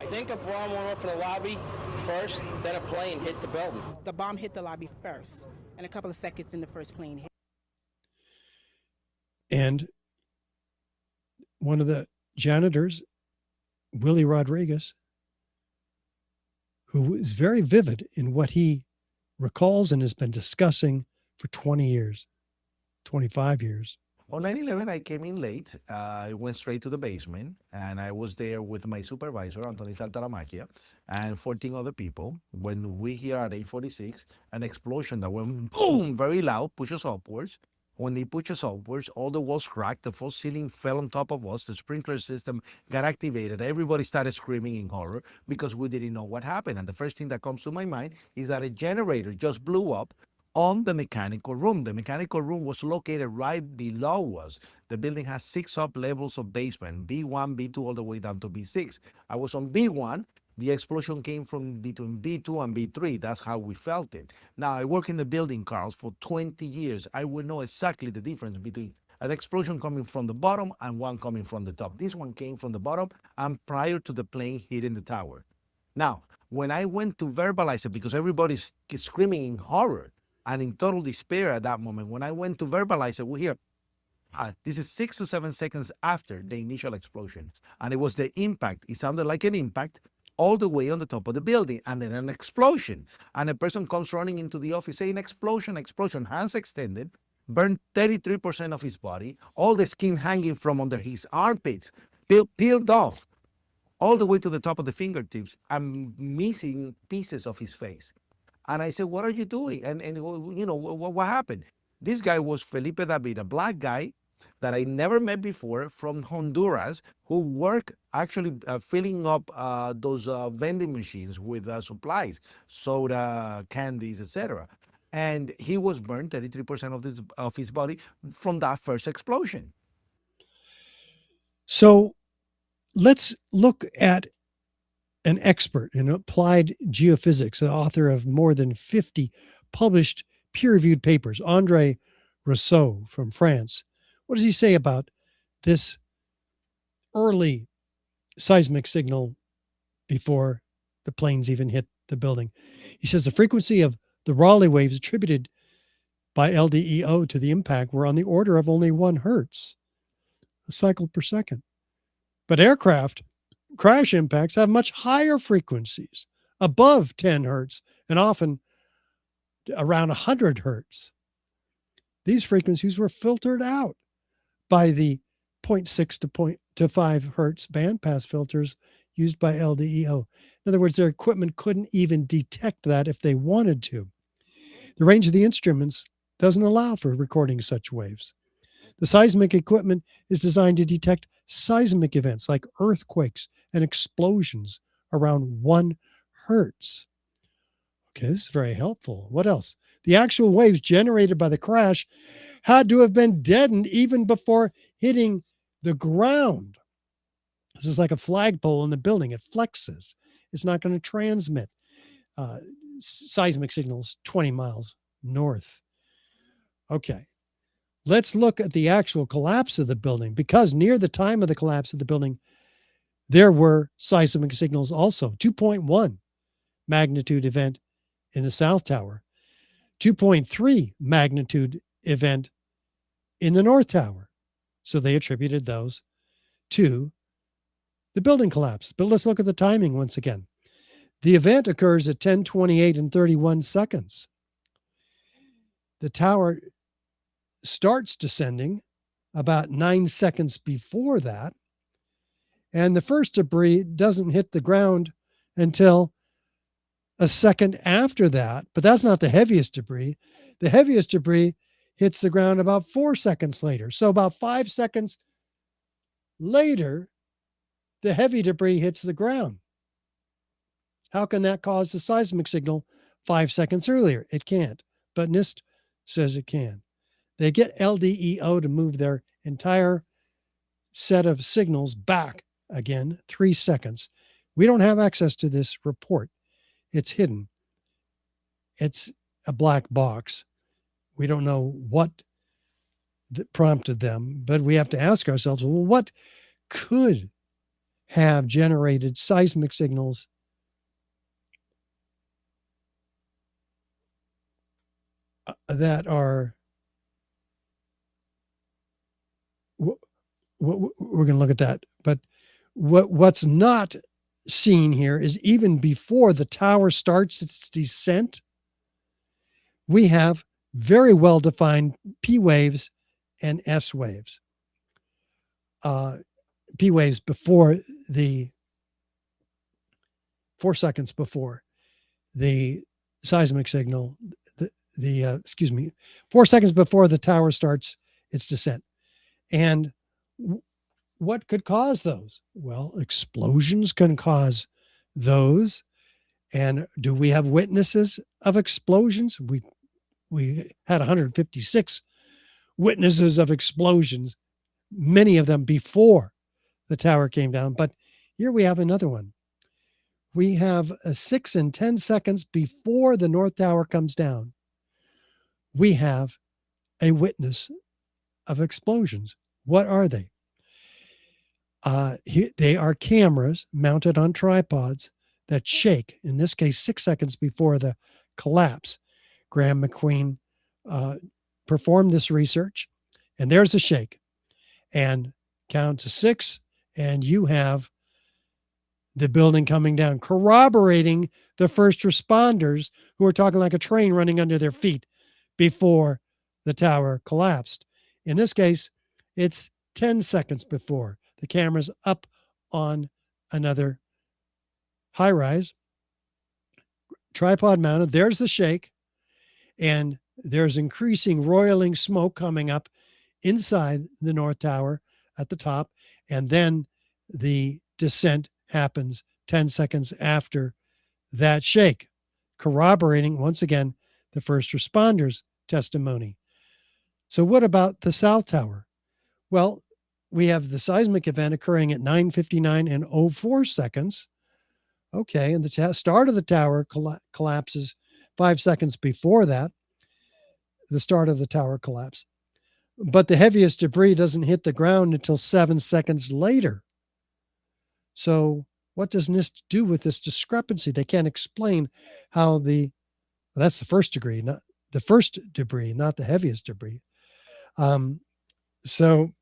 I think a bomb went off in the lobby first, then a plane hit the building. The bomb hit the lobby first, and a couple of seconds in the first plane hit. And one of the janitors, Willie Rodriguez, who is very vivid in what he recalls and has been discussing for 20 years, 25 years. On 9/11, I came in late. I went straight to the basement, and I was there with my supervisor, Anthony Saltalamacchia, and 14 other people. When we hear at 8:46, an explosion that went boom, very loud, pushed us upwards. When they pushed us upwards, all the walls cracked, the false ceiling fell on top of us, the sprinkler system got activated. Everybody started screaming in horror because we didn't know what happened. And the first thing that comes to my mind is that a generator just blew up on the mechanical room. The mechanical room was located right below us. The building has 6 sub-levels of basement, B1, B2, all the way down to B6. I was on B1. The explosion came from between B2 and B3. That's how we felt it. Now, I work in the building, Carlos, for 20 years. I will know exactly the difference between an explosion coming from the bottom and one coming from the top. This one came from the bottom and prior to the plane hitting the tower. Now, when I went to verbalize it, because everybody's screaming in horror and in total despair at that moment, when I went to verbalize it, we hear, this is 6 to 7 seconds after the initial explosion. And it was the impact. It sounded like an impact all the way on the top of the building, and then an explosion. And a person comes running into the office saying, explosion, explosion, hands extended, burned 33% of his body, all the skin hanging from under his armpits, peeled off, all the way to the top of the fingertips, and missing pieces of his face. And I said, what are you doing? And you know, what happened? This guy was Felipe David, a black guy that I never met before from Honduras, who worked actually filling up those vending machines with supplies, soda, candies, etc. And he was burned 33% of his body from that first explosion. So let's look at an expert in applied geophysics, the author of more than 50 published peer-reviewed papers, André Rousseau from France. What does he say about this early seismic signal before the planes even hit the building? He says the frequency of the Raleigh waves attributed by LDEO to the impact were on the order of only 1 hertz, a cycle per second. But aircraft crash impacts have much higher frequencies, above 10 hertz, and often around 100 hertz. These frequencies were filtered out by the 0.6 to 5 hertz bandpass filters used by LDEO. In other words, their equipment couldn't even detect that if they wanted to. The range of the instruments doesn't allow for recording such waves. The seismic equipment is designed to detect seismic events like earthquakes and explosions around 1 hertz. Okay, this is very helpful. What else? The actual waves generated by the crash had to have been deadened even before hitting the ground. This is like a flagpole in the building. It flexes. It's not going to transmit seismic signals 20 miles north. Okay, let's look at the actual collapse of the building, because near the time of the collapse of the building, there were seismic signals also. 2.1 magnitude event in the South Tower, 2.3 magnitude event in the North Tower. So they attributed those to the building collapse. But let's look at the timing once again. The event occurs at 10:28 and 31 seconds. The tower starts descending about 9 seconds before that. And the first debris doesn't hit the ground until a second after that, but that's not the heaviest debris. The heaviest debris hits the ground about 4 seconds later. So about 5 seconds later, the heavy debris hits the ground. How can that cause the seismic signal 5 seconds earlier? It can't, but NIST says it can. They get LDEO to move their entire set of signals back again 3 seconds. We don't have access to this report. It's hidden. It's a black box. We don't know what that prompted them. But we have to ask ourselves, well, what could have generated seismic signals that are, we're going to look at that. But what's not seen here is even before the tower starts its descent, we have very well-defined P waves and S waves. P waves before 4 seconds before the seismic signal, 4 seconds before the tower starts its descent. And what could cause those? Well, explosions can cause those. And do we have witnesses of explosions? We had 156 witnesses of explosions, many of them before the tower came down. But here we have another one. We have 6 and 10 seconds before the North Tower comes down. We have a witness of explosions. What are they? They are cameras mounted on tripods that shake, in this case, 6 seconds before the collapse. Graham McQueen performed this research, and there's a shake. And count to 6, and you have the building coming down, corroborating the first responders who are talking like a train running under their feet before the tower collapsed. In this case, it's 10 seconds before. The camera's up on another high rise, tripod mounted. There's the shake, and there's increasing roiling smoke coming up inside the North Tower at the top, and then the descent happens 10 seconds after that shake, corroborating once again the first responders' testimony. So what about the South Tower? Well, we have the seismic event occurring at 9:59 and 04 seconds. Okay, and the start of the tower collapses 5 seconds before that, the start of the tower collapse. But the heaviest debris doesn't hit the ground until 7 seconds later. So what does NIST do with this discrepancy? They can't explain how that's the first degree, not the first debris, not the heaviest debris. So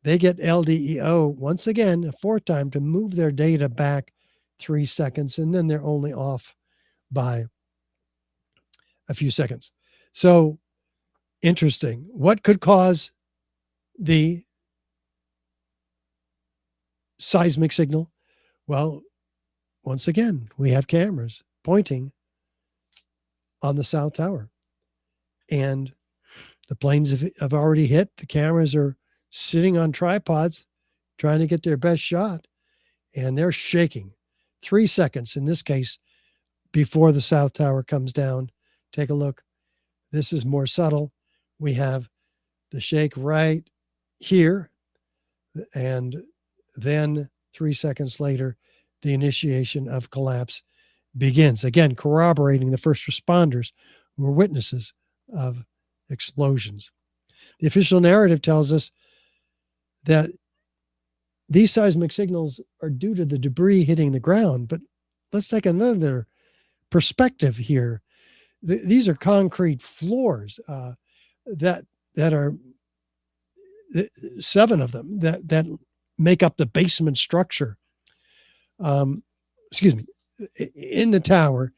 they get LDEO once again, a fourth time, to move their data back 3 seconds, and then they're only off by a few seconds. So interesting. What could cause the seismic signal? Well, once again, we have cameras pointing on the South Tower, and the planes have already hit. The cameras are sitting on tripods trying to get their best shot, and they're shaking 3 seconds in this case before the South Tower comes down. Take a look. This is more subtle. We have the shake right here, and then 3 seconds later, the initiation of collapse begins. Again, corroborating the first responders who were witnesses of explosions. The official narrative tells us that these seismic signals are due to the debris hitting the ground, but let's take another perspective here. These are concrete floors that are 7 of them that make up the basement structure. In the tower,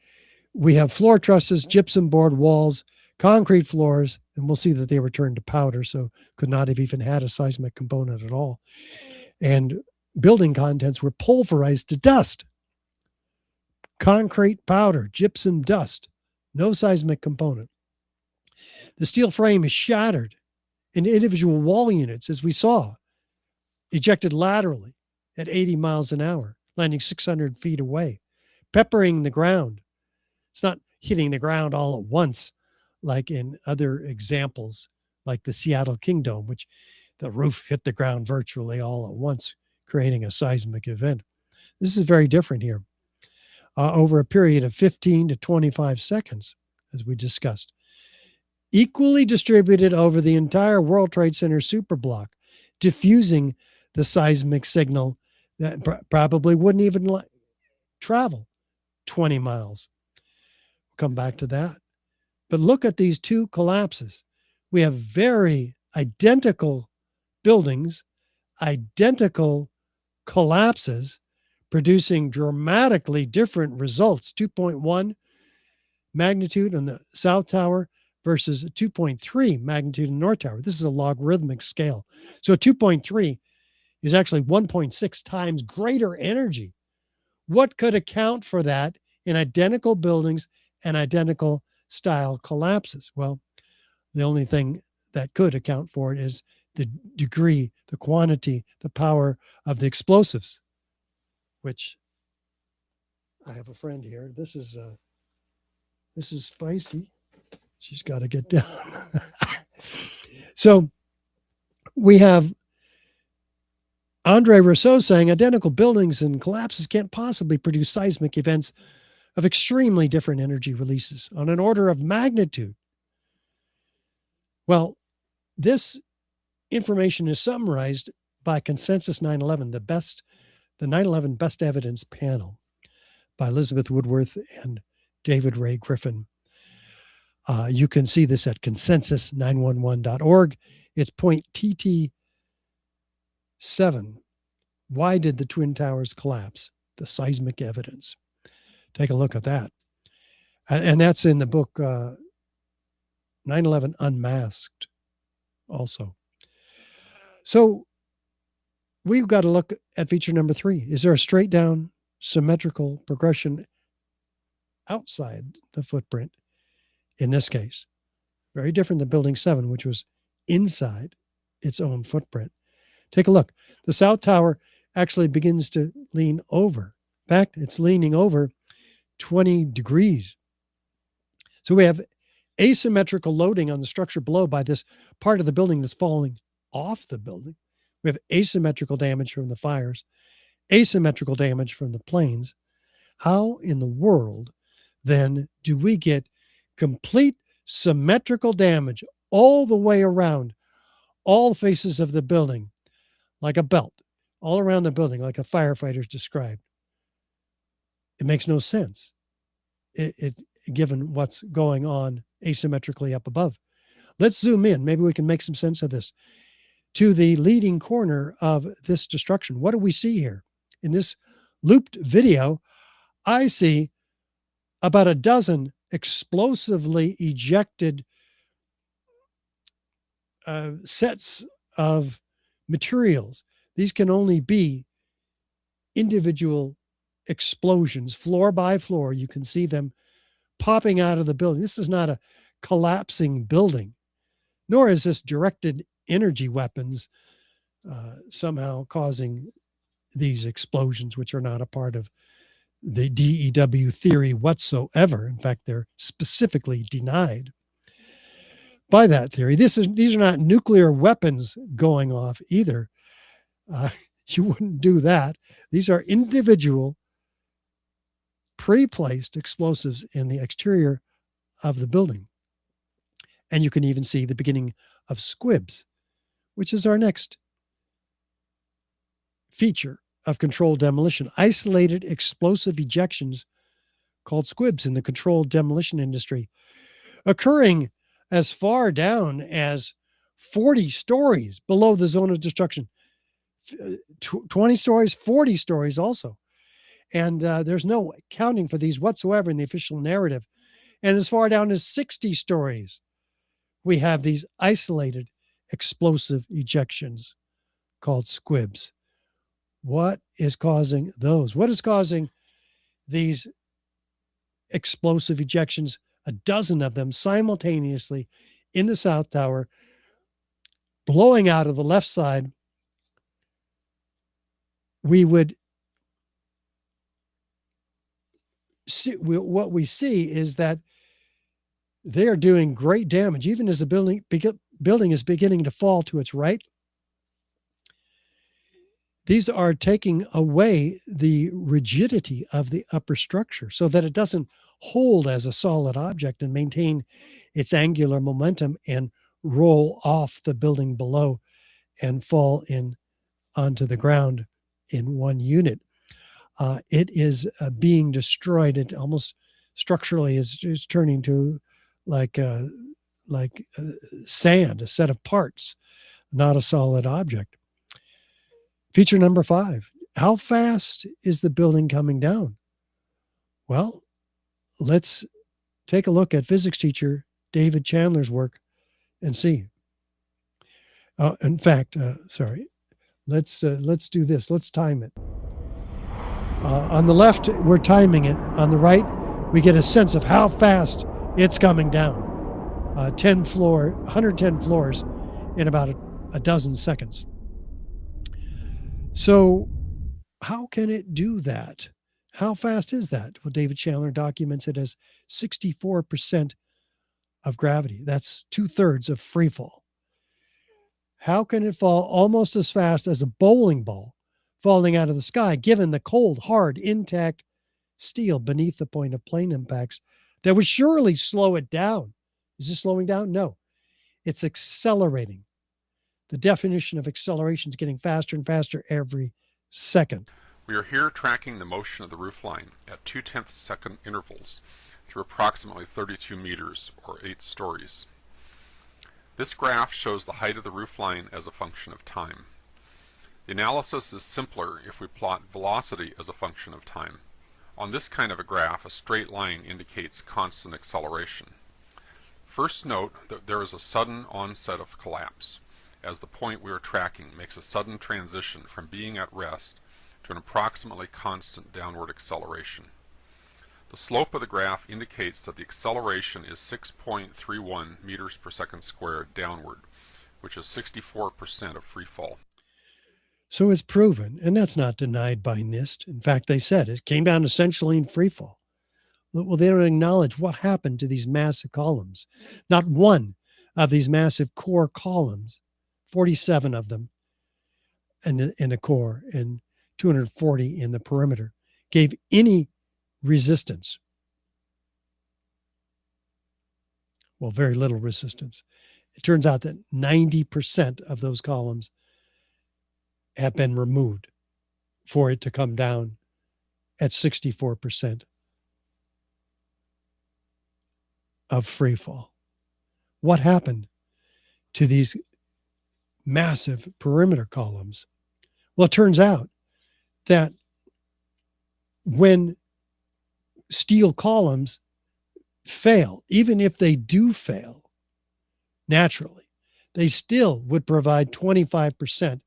we have floor trusses, gypsum board walls, concrete floors, and we'll see that they were turned to powder, so could not have even had a seismic component at all. And building contents were pulverized to dust. Concrete powder, gypsum dust, no seismic component. The steel frame is shattered into individual wall units, as we saw, ejected laterally at 80 miles an hour, landing 600 feet away, peppering the ground. It's not hitting the ground all at once, like in other examples, like the Seattle Kingdom, which the roof hit the ground virtually all at once, creating a seismic event. This is very different here. Over a period of 15 to 25 seconds, as we discussed. equally distributed over the entire World Trade Center superblock, diffusing the seismic signal that probably wouldn't even travel 20 miles. We'll come back to that. But look at these two collapses. We have very identical buildings, identical collapses, producing dramatically different results. 2.1 magnitude on the South Tower versus 2.3 magnitude in the North Tower. This is a logarithmic scale. So 2.3 is actually 1.6 times greater energy. What could account for that in identical buildings and identical style collapses? Well, the only thing that could account for it is the degree, the quantity, the power of the explosives, which I have a friend here. This is spicy. She's got to get down. So we have Andre Rousseau saying identical buildings and collapses can't possibly produce seismic events of extremely different energy releases on an order of magnitude. Well, this information is summarized by Consensus 9/11, the 9/11 Best Evidence Panel by Elizabeth Woodworth and David Ray Griffin. You can see this at consensus911.org. It's point TT7. Why did the Twin Towers collapse? The seismic evidence. Take a look at that. And that's in the book 9/11 Unmasked also. So we've got to look at feature number 3. Is there a straight down symmetrical progression outside the footprint? In this case, very different than building 7, which was inside its own footprint. Take a look. The South Tower actually begins to lean over. In fact, it's leaning over 20 degrees. So we have asymmetrical loading on the structure below by this part of the building that's falling off the building. We have asymmetrical damage from the fires, asymmetrical damage from the planes. How in the world then do we get complete symmetrical damage all the way around all faces of the building, like a belt, all around the building, like a firefighter's described? It makes no sense, given what's going on asymmetrically up above. Let's zoom in. Maybe we can make some sense of this. To the leading corner of this destruction, what do we see here? In this looped video, I see about a dozen explosively ejected sets of materials. These can only be individual explosions, floor by floor. You can see them popping out of the building. This is not a collapsing building, nor is this directed energy weapons somehow causing these explosions, which are not a part of the DEW theory whatsoever. In fact, they're specifically denied by that theory. These are not nuclear weapons going off either. You wouldn't do that. These are individual pre-placed explosives in the exterior of the building. And you can even see the beginning of squibs, which is our next feature of controlled demolition. Isolated explosive ejections, called squibs in the controlled demolition industry, occurring as far down as 40 stories below the zone of destruction. 20 stories, 40 stories also. And there's no accounting for these whatsoever in the official narrative. And as far down as 60 stories, we have these isolated explosive ejections called squibs. What is causing those? What is causing these explosive ejections, a dozen of them simultaneously in the South Tower, blowing out of the left side? We would see, what we see is that they are doing great damage, even as the building is beginning to fall to its right. These are taking away the rigidity of the upper structure so that it doesn't hold as a solid object and maintain its angular momentum and roll off the building below and fall in onto the ground in one unit. It is being destroyed. It almost structurally is turning to like sand, a set of parts, not a solid object. Feature number 5. How fast is the building coming down? Well, let's take a look at physics teacher David Chandler's work and see. In fact, let's do this. Let's time it. On the left, we're timing it. On the right, we get a sense of how fast it's coming down. 110 floors in about a dozen seconds. So how can it do that? How fast is that? Well, David Chandler documents it as 64% of gravity. That's 2/3 of free fall. How can it fall almost as fast as a bowling ball falling out of the sky, given the cold, hard, intact steel beneath the point of plane impacts that would surely slow it down? Is this slowing down? No, it's accelerating. The definition of acceleration is getting faster and faster every second. We are here tracking the motion of the roofline at 0.2 second intervals through approximately 32 meters or 8 stories. This graph shows the height of the roofline as a function of time. The analysis is simpler if we plot velocity as a function of time. On this kind of a graph, a straight line indicates constant acceleration. First note that there is a sudden onset of collapse, as the point we are tracking makes a sudden transition from being at rest to an approximately constant downward acceleration. The slope of the graph indicates that the acceleration is 6.31 meters per second squared downward, which is 64% of free fall. So it's proven, and that's not denied by NIST. In fact, they said it came down essentially in free fall. Well, they don't acknowledge what happened to these massive columns. Not one of these massive core columns, 47 of them in the core and 240 in the perimeter, gave any resistance. Well, very little resistance. It turns out that 90% of those columns have been removed for it to come down at 64% of free fall. What happened to these massive perimeter columns? Well, it turns out that when steel columns fail, even if they do fail naturally, they still would provide 25%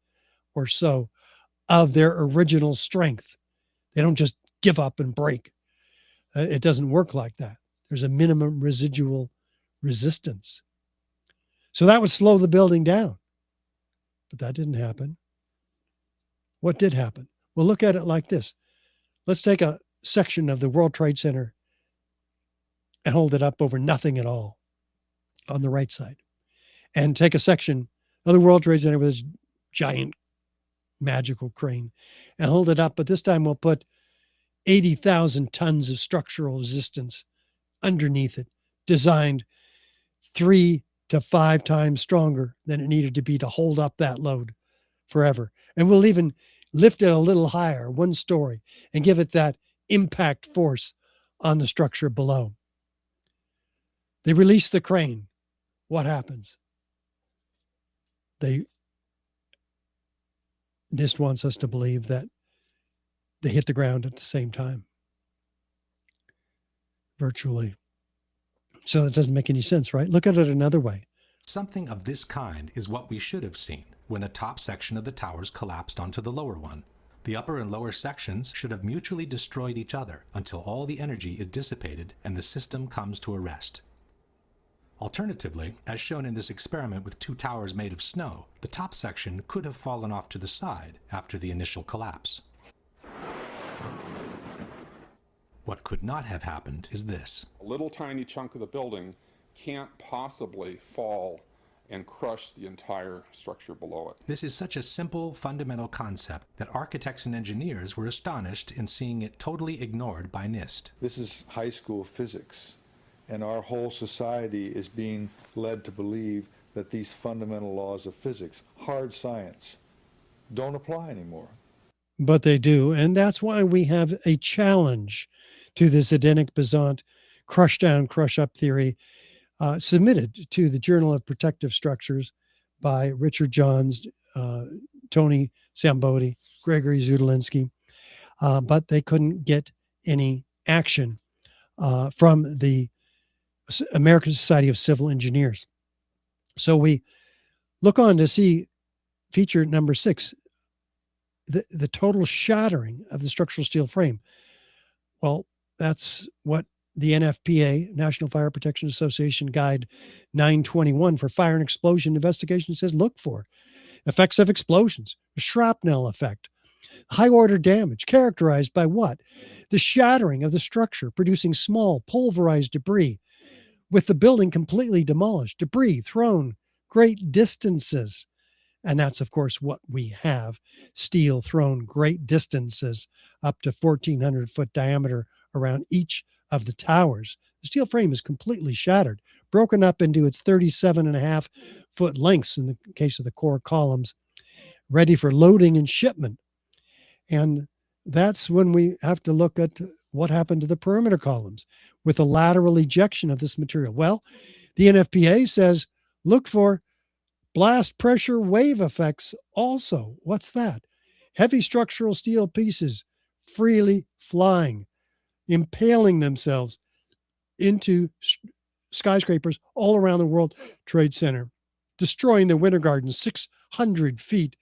or so of their original strength. They don't just give up and break. It doesn't work like that. There's a minimum residual resistance. So that would slow the building down. But that didn't happen. What did happen? Well, look at it like this. Let's take a section of the World Trade Center and hold it up over nothing at all on the right side. And take a section of the World Trade Center with this giant magical crane and hold it up. But this time we'll put 80,000 tons of structural resistance underneath it, designed 3 to 5 times stronger than it needed to be to hold up that load forever. And we'll even lift it a little higher, 1 story, and give it that impact force on the structure below. They release the crane. What happens? NIST wants us to believe that they hit the ground at the same time, virtually. So it doesn't make any sense, right? Look at it another way. Something of this kind is what we should have seen when the top section of the towers collapsed onto the lower one. The upper and lower sections should have mutually destroyed each other until all the energy is dissipated and the system comes to a rest. Alternatively, as shown in this experiment with 2 towers made of snow, the top section could have fallen off to the side after the initial collapse. What could not have happened is this. A little tiny chunk of the building can't possibly fall and crush the entire structure below it. This is such a simple, fundamental concept that architects and engineers were astonished in seeing it totally ignored by NIST. This is high school physics, and our whole society is being led to believe that these fundamental laws of physics, hard science, don't apply anymore. But they do, and that's why we have a challenge to this Edenic Besant crush down, crush up theory submitted to the Journal of Protective Structures by Richard Johns, Tony Sambodi, Gregory Zudolinski, but they couldn't get any action from the American Society of Civil Engineers. So we look on to see feature number 6, the total shattering of the structural steel frame. Well, that's what the NFPA, National Fire Protection Association Guide 921 for fire and explosion investigation says look for. Effects of explosions, a shrapnel effect, high order damage characterized by what? The shattering of the structure, producing small pulverized debris with the building completely demolished, debris thrown great distances. And that's, of course, what we have. Steel thrown great distances up to 1,400 foot diameter around each of the towers. The steel frame is completely shattered, broken up into its 37.5 foot lengths in the case of the core columns, ready for loading and shipment. And that's when we have to look at what happened to the perimeter columns with the lateral ejection of this material. Well, the NFPA says look for blast pressure wave effects also. What's that? Heavy structural steel pieces freely flying, impaling themselves into skyscrapers all around the World Trade Center, destroying the Winter Garden 600 feet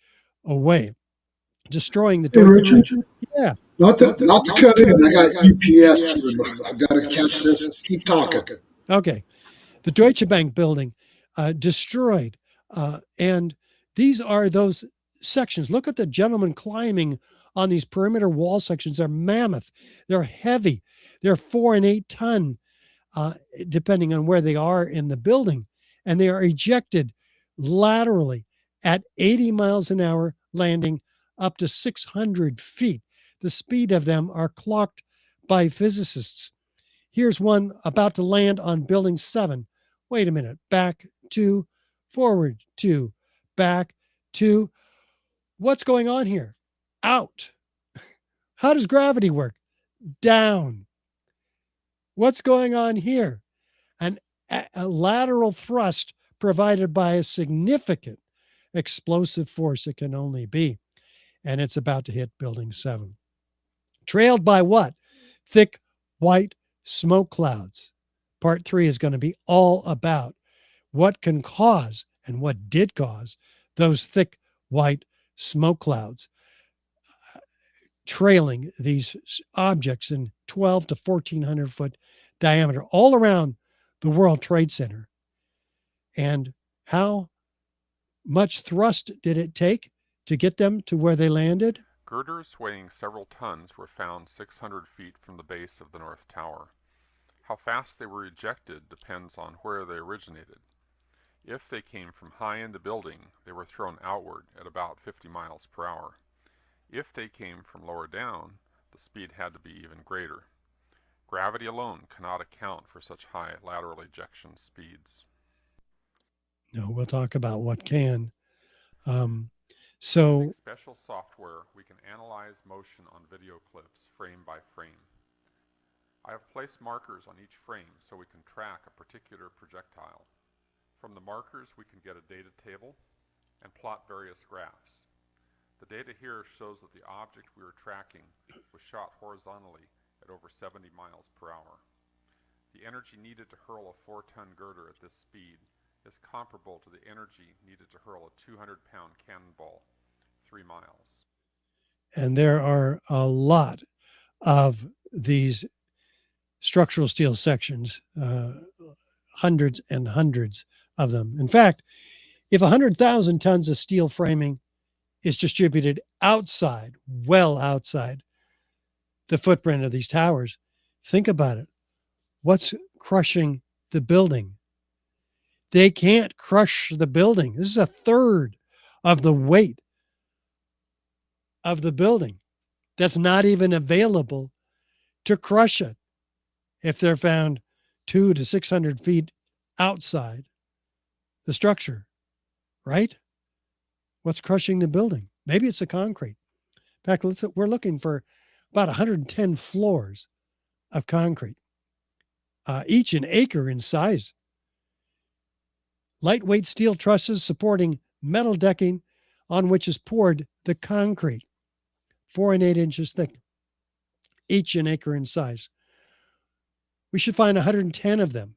away, destroying the... Hey, Richard? Yeah. Not to cut in. I got UPS here. I've got to catch this. Keep talking. Okay. The Deutsche Bank building destroyed. And these are those sections. Look at the gentlemen climbing on these perimeter wall sections. They're mammoth. They're heavy. They're 4 and 8 ton, depending on where they are in the building. And they are ejected laterally at 80 miles an hour, landing up to 600 feet. The speed of them are clocked by physicists. Here's one about to land on building 7. Wait a minute. Back to, forward to, back to. What's going on here? Out. How does gravity work? Down. What's going on here? A lateral thrust provided by a significant explosive force it can only be. And it's about to hit building 7. Trailed by what? Thick white smoke clouds. Part 3 is going to be all about what can cause and what did cause those thick white smoke clouds trailing these objects in 12 to 1,400 foot diameter all around the World Trade Center. And how much thrust did it take to get them to where they landed? Girders weighing several tons were found 600 feet from the base of the North Tower. How fast they were ejected depends on where they originated. If they came from high in the building, they were thrown outward at about 50 miles per hour. If they came from lower down, the speed had to be even greater. Gravity alone cannot account for such high lateral ejection speeds. No, we'll talk about what can. Using special software, we can analyze motion on video clips frame by frame. I have placed markers on each frame so we can track a particular projectile. From the markers, we can get a data table and plot various graphs. The data here shows that the object we were tracking was shot horizontally at over 70 miles per hour. The energy needed to hurl a 4-ton girder at this speed is comparable to the energy needed to hurl a 200-pound cannonball 3 miles. And there are a lot of these structural steel sections, hundreds and hundreds of them. In fact, if 100,000 tons of steel framing is distributed outside, well outside the footprint of these towers, think about it. What's crushing the building? They can't crush the building. This is a third of the weight of the building that's not even available to crush it if they're found 200 to 600 feet outside the structure, right? What's crushing the building? Maybe it's the concrete. In fact, we're looking for about 110 floors of concrete, each an acre in size. Lightweight steel trusses supporting metal decking on which is poured the concrete, 4 and 8 inches thick, each an acre in size. We should find 110 of them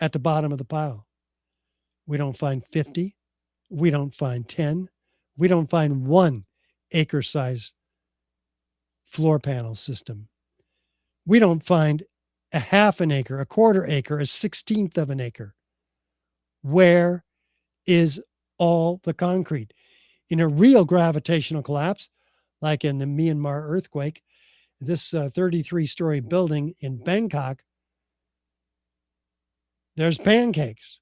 at the bottom of the pile. We don't find 50. We don't find 10. We don't find 1 acre size floor panel system. We don't find a half an acre, a quarter acre, a 16th of an acre. Where is all the concrete? In a real gravitational collapse, like in the Myanmar earthquake, this 33-story building in Bangkok, there's pancakes.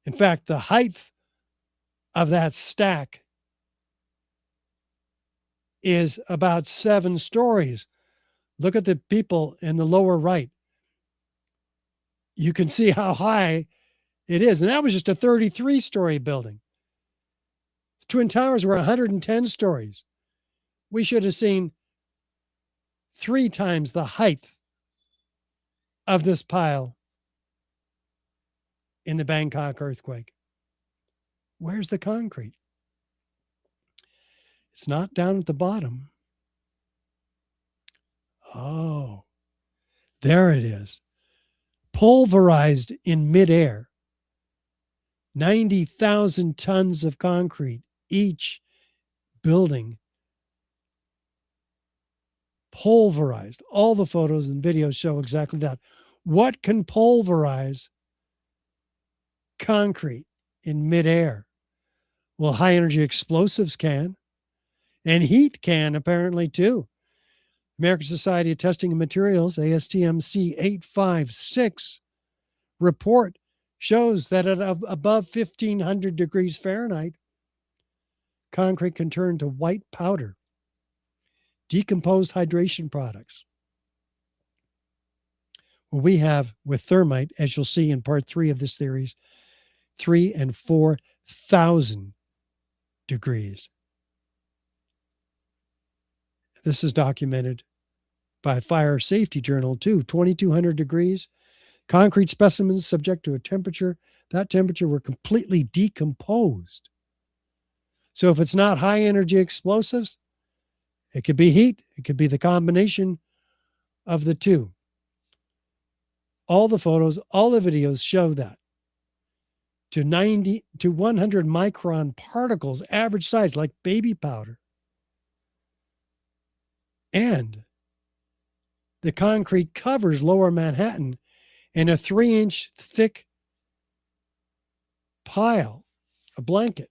In fact, the height of that stack is about 7 stories. Look at the people in the lower right. You can see how high it is. And that was just a 33-story building. The Twin Towers were 110 stories. We should have seen 3 times the height of this pile in the Bangkok earthquake. Where's the concrete? It's not down at the bottom. Oh, there it is. Pulverized in midair. 90,000 tons of concrete, each building pulverized. All the photos and videos show exactly that. What can pulverize concrete in midair? Well, high energy explosives can, and heat can apparently too. American Society of Testing and Materials, ASTM C856 report shows that at above 1,500 degrees Fahrenheit, concrete can turn to white powder, decomposed hydration products. Well, we have with thermite, as you'll see in part 3 of this series, 3,000 and 4,000 degrees. This is documented by Fire Safety Journal too. 2,200 degrees. Concrete specimens subject to a temperature. That temperature were completely decomposed. So if it's not high energy explosives, it could be heat. It could be the combination of the two. All the photos, all the videos show that. To 90 to 100 micron particles, average size, like baby powder. And the concrete covers lower Manhattan in a 3-inch thick pile, a blanket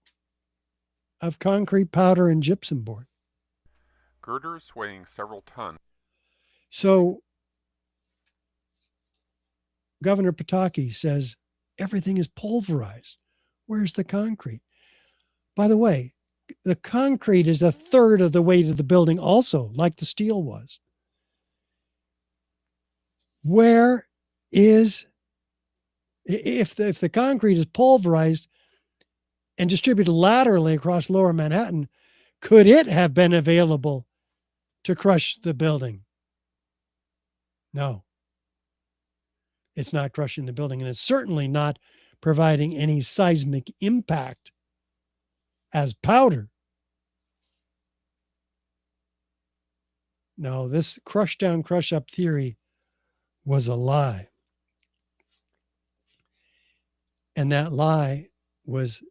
of concrete powder and gypsum board. Girders weighing several tons. So Governor Pataki says everything is pulverized. Where's the concrete? By the way, the concrete is 1/3 of the weight of the building also, like the steel was. Where is, if the concrete is pulverized and distributed laterally across lower Manhattan, could it have been available to crush the building? No. It's not crushing the building, and it's certainly not providing any seismic impact as powder. No, this crush down, crush up theory was a lie. And that lie was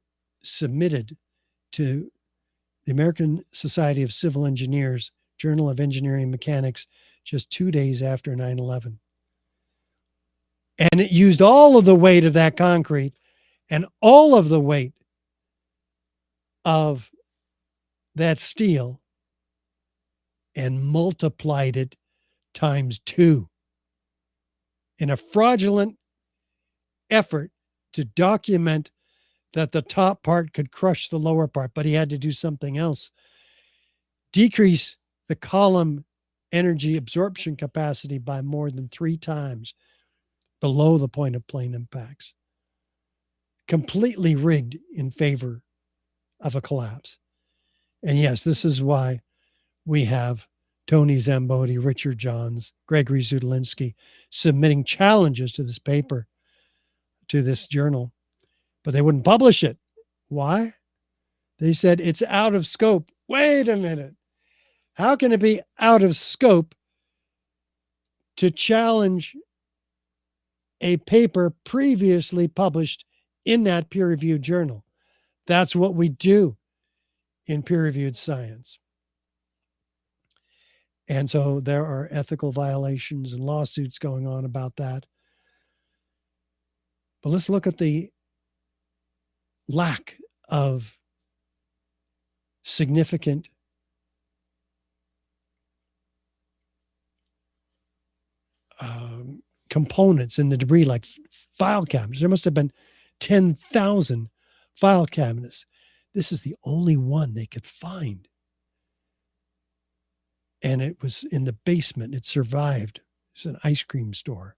submitted to the American Society of Civil Engineers, Journal of Engineering and Mechanics, just 2 days after 9/11. And it used all of the weight of that concrete and all of the weight of that steel and multiplied it times 2 in a fraudulent effort to document that the top part could crush the lower part, but he had to do something else. Decrease the column energy absorption capacity by more than 3 times below the point of plane impacts. Completely rigged in favor of a collapse. And yes, this is why we have Tony Zambodi, Richard Johns, Gregory Zudolinski submitting challenges to this paper, to this journal, but they wouldn't publish it. Why? They said it's out of scope. Wait a minute. How can it be out of scope to challenge a paper previously published in that peer-reviewed journal? That's what we do in peer-reviewed science. And so there are ethical violations and lawsuits going on about that. But let's look at the lack of significant components in the debris, like file cabinets. There must have been 10,000 file cabinets. This is the only one they could find. And it was in the basement. It survived. It's an ice cream store.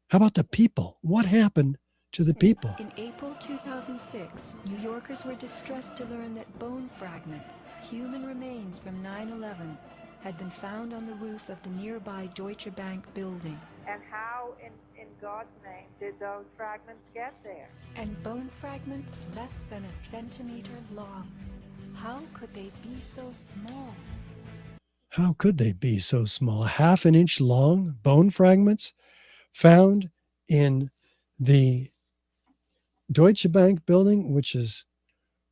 How about the people? What happened to the people? In April 2006, New Yorkers were distressed to learn that bone fragments, human remains from 9/11, had been found on the roof of the nearby Deutsche Bank building. And how, in God's name, did those fragments get there? And bone fragments less than 1 centimeter long. How could they be so small? How could they be so small? 1/2 an inch long bone fragments found in the Deutsche Bank building, which is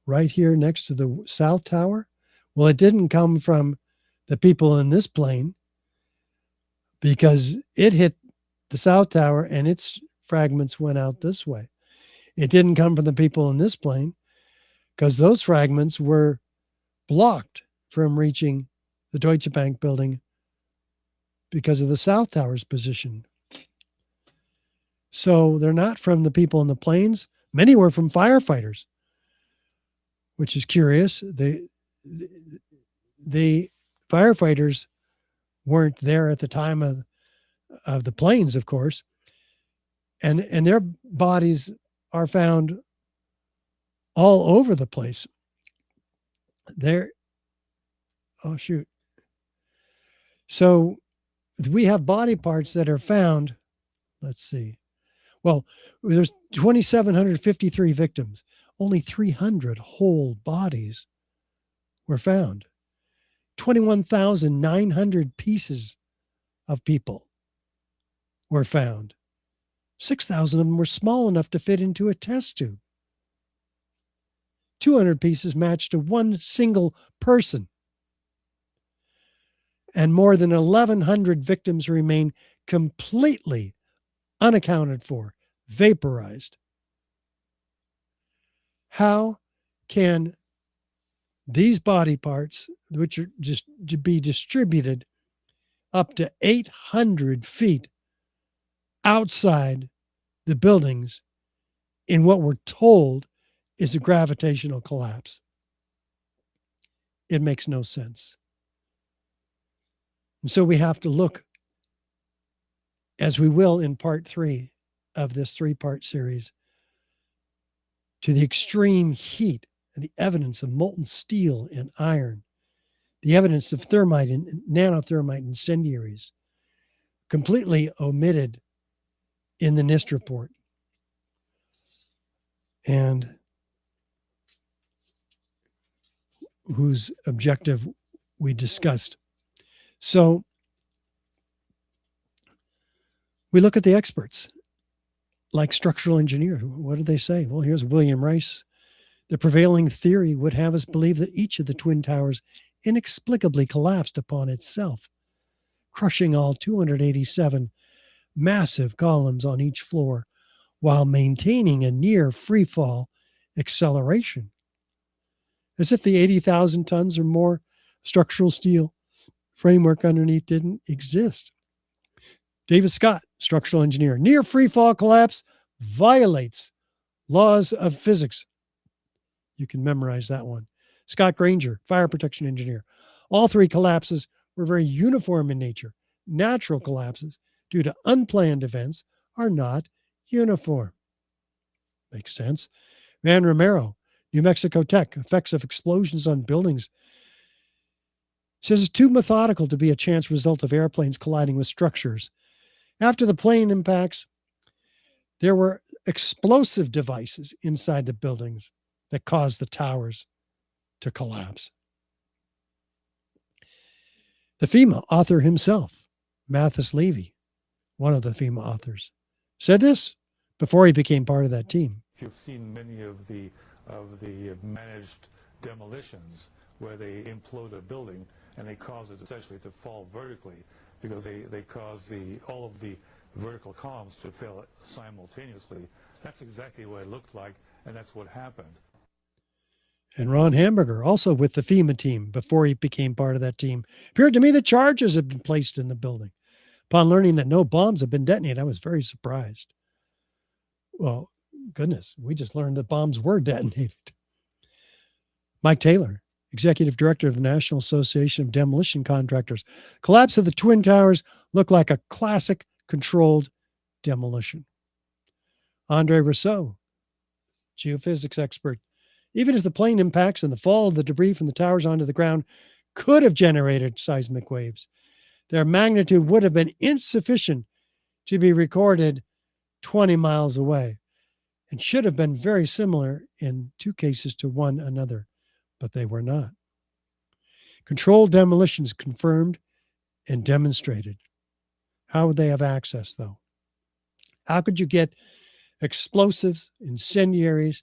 right here next to the South Tower. Well, it didn't come from the people in this plane because it hit the South Tower and its fragments went out this way. It didn't come from the people in this plane because those fragments were blocked from reaching the Deutsche Bank building because of the South Tower's position. So they're not from the people in the planes. Many were from firefighters, which is curious. The firefighters weren't there at the time of the planes, of course, and their bodies are found all over the place. Oh shoot. So we have body parts that are found. Let's see. Well, there's 2,753 victims. Only 300 whole bodies were found. 21,900 pieces of people were found. 6,000 of them were small enough to fit into a test tube. 200 pieces matched to one single person. And more than 1,100 victims remain completely unaccounted for, vaporized. How can these body parts, which are just to be distributed up to 800 feet outside the buildings in what we're told is a gravitational collapse? It makes no sense. And so we have to look, as we will in part 3 of this 3-part series, to the extreme heat and the evidence of molten steel and iron, the evidence of thermite and nanothermite incendiaries, completely omitted in the NIST report. And whose objective we discussed. So we look at the experts, like structural engineer. What did they say? Well, here's William Rice. The prevailing theory would have us believe that each of the twin towers inexplicably collapsed upon itself, crushing all 287 massive columns on each floor while maintaining a near free fall acceleration, as if the 80,000 tons or more structural steel framework underneath didn't exist. David Scott, structural engineer, near free fall collapse violates laws of physics. You can memorize that one. Scott Granger, fire protection engineer. All three collapses were very uniform in nature. Natural collapses, due to unplanned events, are not uniform. Makes sense. Van Romero, New Mexico Tech, effects of explosions on buildings. Says it's too methodical to be a chance result of airplanes colliding with structures. After the plane impacts, there were explosive devices inside the buildings that caused the towers to collapse. The FEMA author himself, Mathis Levy, one of the FEMA authors, said this before he became part of that team. If you've seen many of the managed demolitions where they implode a building and they cause it essentially to fall vertically because they cause all of the vertical columns to fail simultaneously. That's exactly what it looked like, and that's what happened. And Ron Hamburger, also with the FEMA team before he became part of that team, appeared to me that charges had been placed in the building. Upon learning that no bombs had been detonated, I was very surprised. Well, goodness, we just learned that bombs were detonated. Mike Taylor, executive director of the National Association of Demolition Contractors. Collapse of the Twin Towers looked like a classic controlled demolition. Andre Rousseau, geophysics expert. Even if the plane impacts and the fall of the debris from the towers onto the ground could have generated seismic waves, their magnitude would have been insufficient to be recorded 20 miles away and should have been very similar in two cases to one another, but they were not. Controlled demolitions confirmed and demonstrated. How would they have access, though? How could you get explosives, incendiaries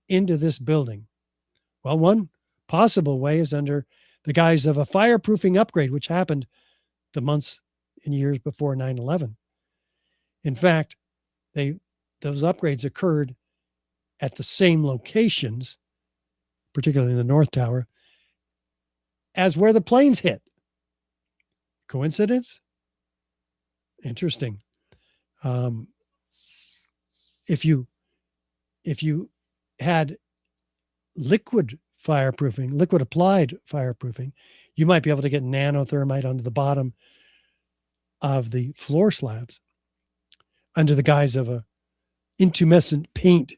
into this building? Well, one possible way is under the guise of a fireproofing upgrade, which happened the months and years before 9/11. In fact, those upgrades occurred at the same locations, particularly in the North Tower, as where the planes hit. Coincidence? Interesting. If you had liquid applied fireproofing, you might be able to get nanothermite onto the bottom of the floor slabs under the guise of a intumescent paint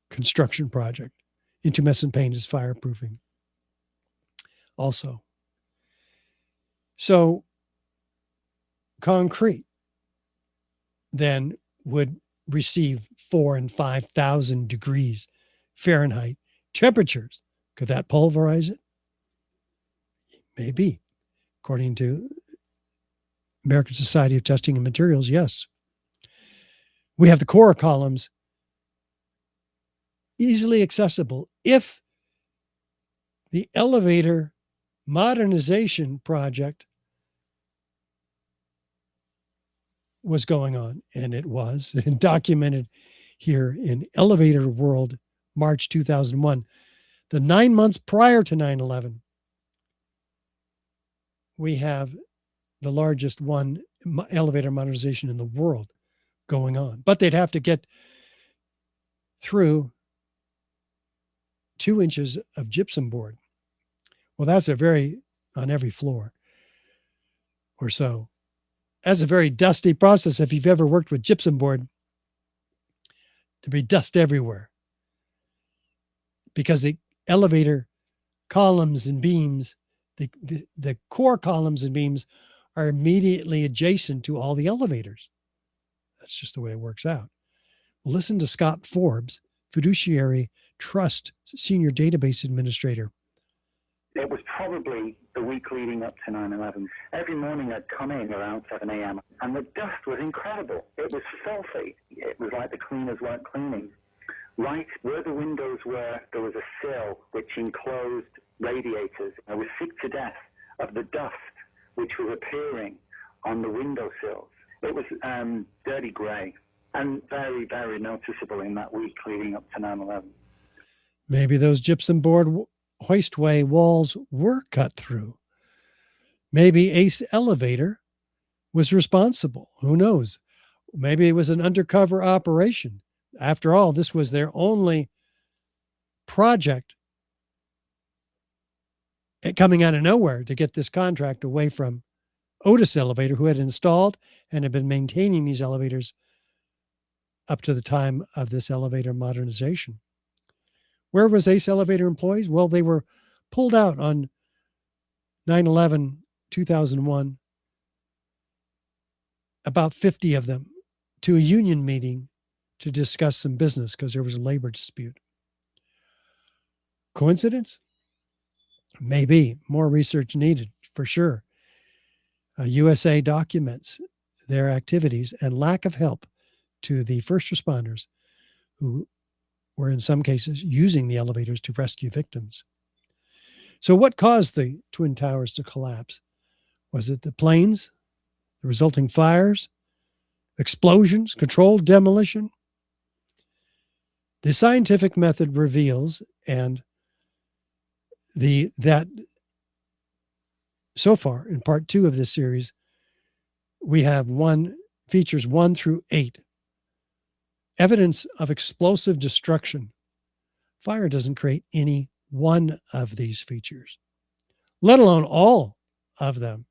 construction project. Intumescent paint is fireproofing also. So concrete then would receive 4,000 and 5,000 degrees Fahrenheit temperatures. Could that pulverize it? Maybe. According to American Society of Testing and Materials, yes. We have the core columns easily accessible if the elevator modernization project was going on, and it was documented here in Elevator World, March 2001. The 9 months prior to 9/11, we have the largest one elevator modernization in the world going on. But they'd have to get through 2 inches of gypsum board. Well, that's on every floor or so. That's a very dusty process. If you've ever worked with gypsum board, there'd be dust everywhere because the elevator columns and beams, the core columns and beams are immediately adjacent to all the elevators. That's just the way it works out. Listen to Scott Forbes, Fiduciary Trust Senior Database Administrator. It was probably the week leading up to 9/11. Every morning I'd come in around 7 a.m. and the dust was incredible. It was filthy. It was like the cleaners weren't cleaning. Right where the windows were, there was a sill which enclosed radiators. I was sick to death of the dust which was appearing on the windowsills. It was dirty grey and very, very noticeable in that week leading up to 9/11. Maybe those gypsum board hoistway walls were cut through. Maybe Ace Elevator was responsible. Who knows? Maybe it was an undercover operation. After all, this was their only project coming out of nowhere to get this contract away from Otis Elevator, who had installed and had been maintaining these elevators up to the time of this elevator modernization. Where was Ace Elevator employees? Well, they were pulled out on 9/11/2001, about 50 of them, to a union meeting to discuss some business because there was a labor dispute. Coincidence? Maybe. More research needed, for sure. USA documents their activities and lack of help to the first responders who were in some cases using the elevators to rescue victims. So what caused the Twin Towers to collapse? Was it the planes, the resulting fires, explosions, controlled demolition? The scientific method reveals that so far in part 2 of this series, we have features 1 through 8. Evidence of explosive destruction. Fire doesn't create any one of these features, let alone all of them.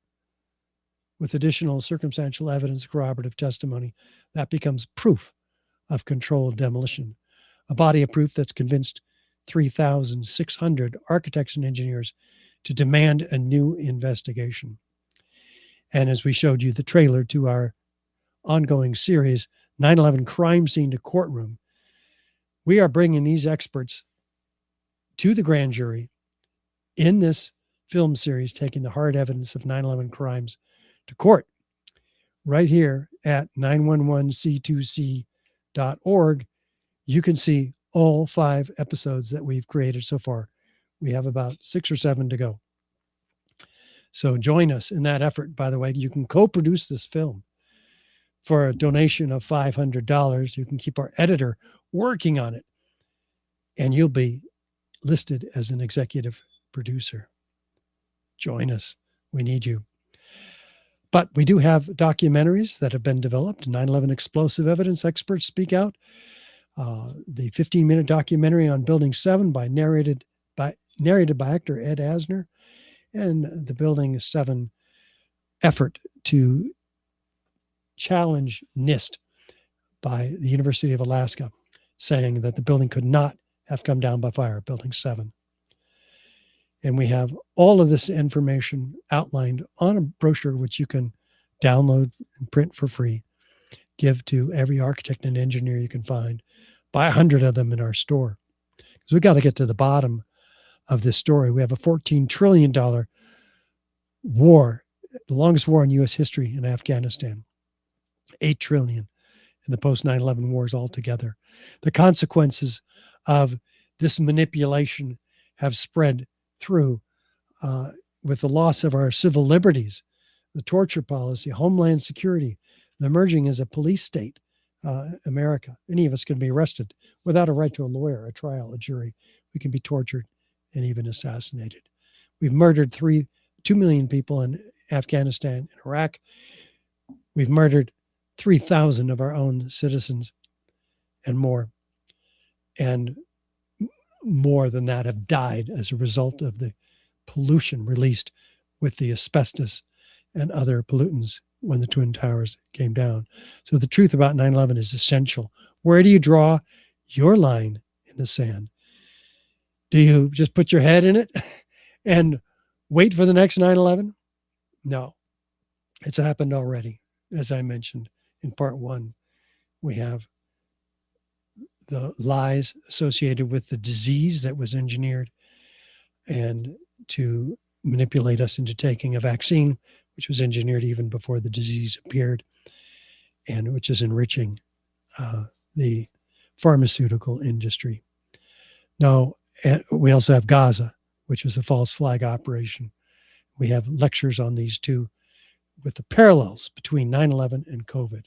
With additional circumstantial evidence, corroborative testimony, that becomes proof of controlled demolition. A body of proof that's convinced 3,600 architects and engineers to demand a new investigation. And as we showed you the trailer to our ongoing series, 9/11 Crime Scene to Courtroom, we are bringing these experts to the grand jury in this film series, taking the hard evidence of 9/11 crimes to court. Right here at 911c2c.org, you can see all 5 episodes that we've created so far. We have about 6 or 7 to go. So join us in that effort. By the way, you can co-produce this film for a donation of $500. You can keep our editor working on it, and you'll be listed as an executive producer. Join us. We need you. But we do have documentaries that have been developed. 9/11 Explosive Evidence Experts Speak Out. The 15-minute documentary on Building 7 narrated by actor Ed Asner, and the Building 7 effort to challenge NIST by the University of Alaska, saying that the building could not have come down by fire, Building 7. And we have all of this information outlined on a brochure, which you can download and print for free. Give to every architect and engineer you can find. Buy 100 of them in our store. Because we've got to get to the bottom of this story. We have a $14 trillion war, the longest war in U.S. history in Afghanistan. $8 trillion in the post 9/11 wars altogether. The consequences of this manipulation have spread through with the loss of our civil liberties, the torture policy, homeland security, the emerging as a police state, America. Any of us can be arrested without a right to a lawyer, a trial, a jury. We can be tortured and even assassinated. We've murdered 2 million people in Afghanistan and Iraq. We've murdered 3,000 of our own citizens and more. And more than that have died as a result of the pollution released with the asbestos and other pollutants when the Twin Towers came down. So the truth about 9/11 is essential. Where do you draw your line in the sand? Do you just put your head in it and wait for the next 9/11? No, it's happened already. As I mentioned in part 1, we have the lies associated with the disease that was engineered and to manipulate us into taking a vaccine, which was engineered even before the disease appeared, and which is enriching the pharmaceutical industry. Now, we also have Gaza, which was a false flag operation. We have lectures on these two with the parallels between 9/11 and COVID.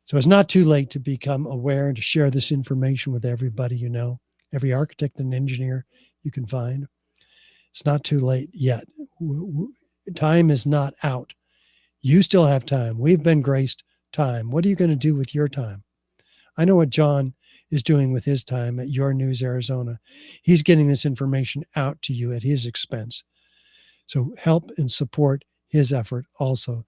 So it's not too late to become aware and to share this information with everybody you know, every architect and engineer you can find. It's not too late yet. Time is not out. You still have time. We've been graced time? What are you going to do with your time? I know what John is doing with his time at Your News Arizona. He's getting this information out to you at his expense. So help and support his effort also.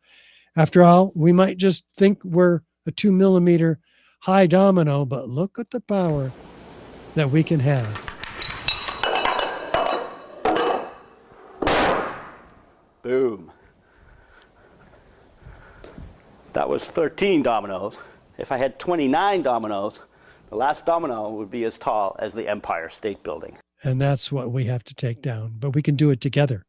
After all, we might just think we're a 2 millimeter high domino, but look at the power that we can have. Boom. That was 13 dominoes. If I had 29 dominoes, the last domino would be as tall as the Empire State Building. And that's what we have to take down. But we can do it together,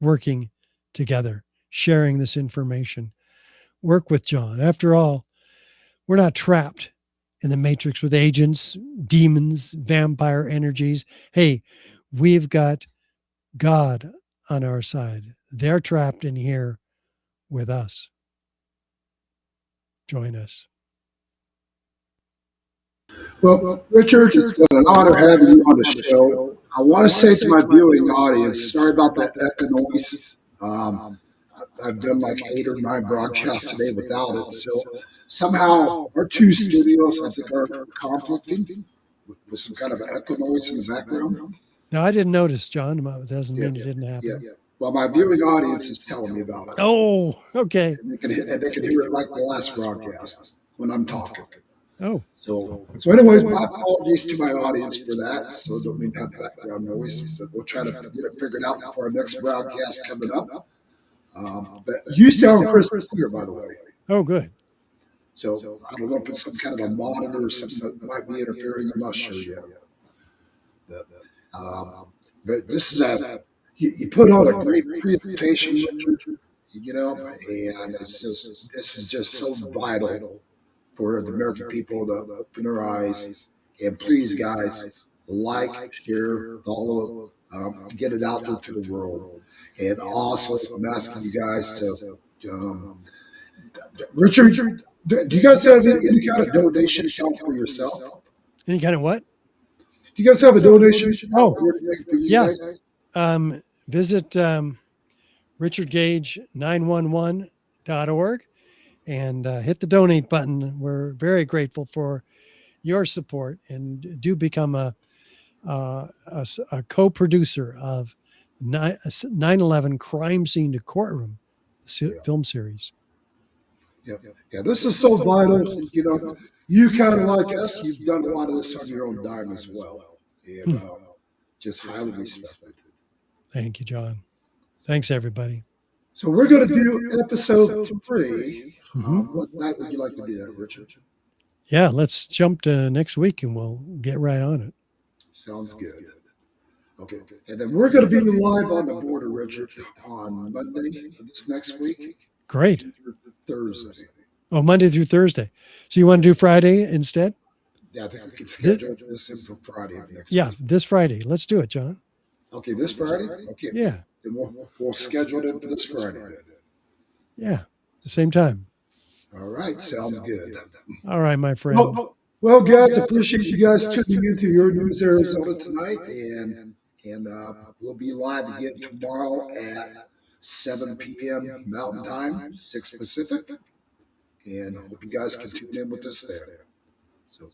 working together, sharing this information. Work with John. After all, we're not trapped in the matrix with agents, demons, vampire energies. Hey, we've got God on our side. They're trapped in here with us. Join us. Well, Richard, it's been an honor having you on the show. I want to say to my viewing audience, sorry about that echo noise. I've done like 8 or 9 broadcasts today without it. So somehow our 2 studios, I think, are conflicting with some kind of an echo noise in the background. Now, I didn't notice, John. That doesn't mean it didn't happen. Yeah. Well, my viewing audience is telling me about it. Oh, okay. And they can hear it like the last broadcast when I'm talking. Oh. So anyways, my apologies to my audience for that. So don't mean to have background noise. But we'll try to get it figured out for our next broadcast coming up. But you sound crystal clear, by the way. Oh, good. So I don't know if it's some kind of a monitor or something that might be interfering. I'm not sure yet. But this is you put on a great presentation, you know, and this is just so vital for the American people to open their eyes. And please, guys, like, share, follow, get it out there to the world. And also, I'm asking you guys to, Richard, do you guys have any kind of donation account for yourself? Any kind of what? Do you guys have a donation account? Oh, for you yeah. guys? Visit richardgage911.org and hit the donate button. We're very grateful for your support, and do become a co-producer of 9/11 Crime Scene to Courtroom film series. Yeah, this is so vital. You know, you kind of like us, you've done a lot of this on your own dime as well. And just highly respected. Thank you, John. Thanks, everybody. So we're going to do episode 3. What night would you like to do that, Richard? Yeah, let's jump to next week and we'll get right on it. Sounds good. Okay. And then we're going to be live on the border, Richard, on Monday of this next week. Great. Thursday. Oh, Monday through Thursday. So you want to do Friday instead? Yeah, I think we can schedule this in for Friday of next week. This Friday. Let's do it, John. Okay, this Friday? Okay. Yeah. Then we'll schedule it for this Friday. Yeah, the same time. All right, sounds good. All right, my friend. Well, guys, appreciate you guys tuning into Your News Arizona tonight, and we'll be live again tomorrow at 7 p.m. Mountain Time, 6 Pacific, and hope you guys can tune in with us there. So,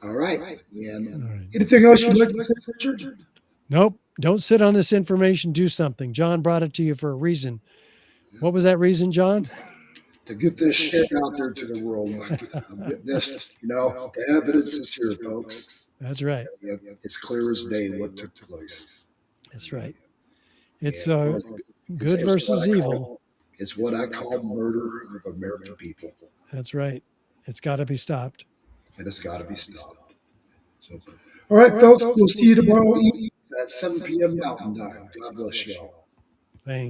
all right, and anything else you'd like to say, Richard? Nope. Don't sit on this information. Do something. John brought it to you for a reason. What was that reason, John? To get this shit out there to the world. This, the evidence is here, folks. That's right. It's clear as day what took place. That's right. It's good versus evil. It's what I call murder of American people. That's right. It's got to be stopped. And it's got to be stopped. So, all right, folks. We'll see you tomorrow at 7 p.m. Mountain Time. God bless you all. Thanks.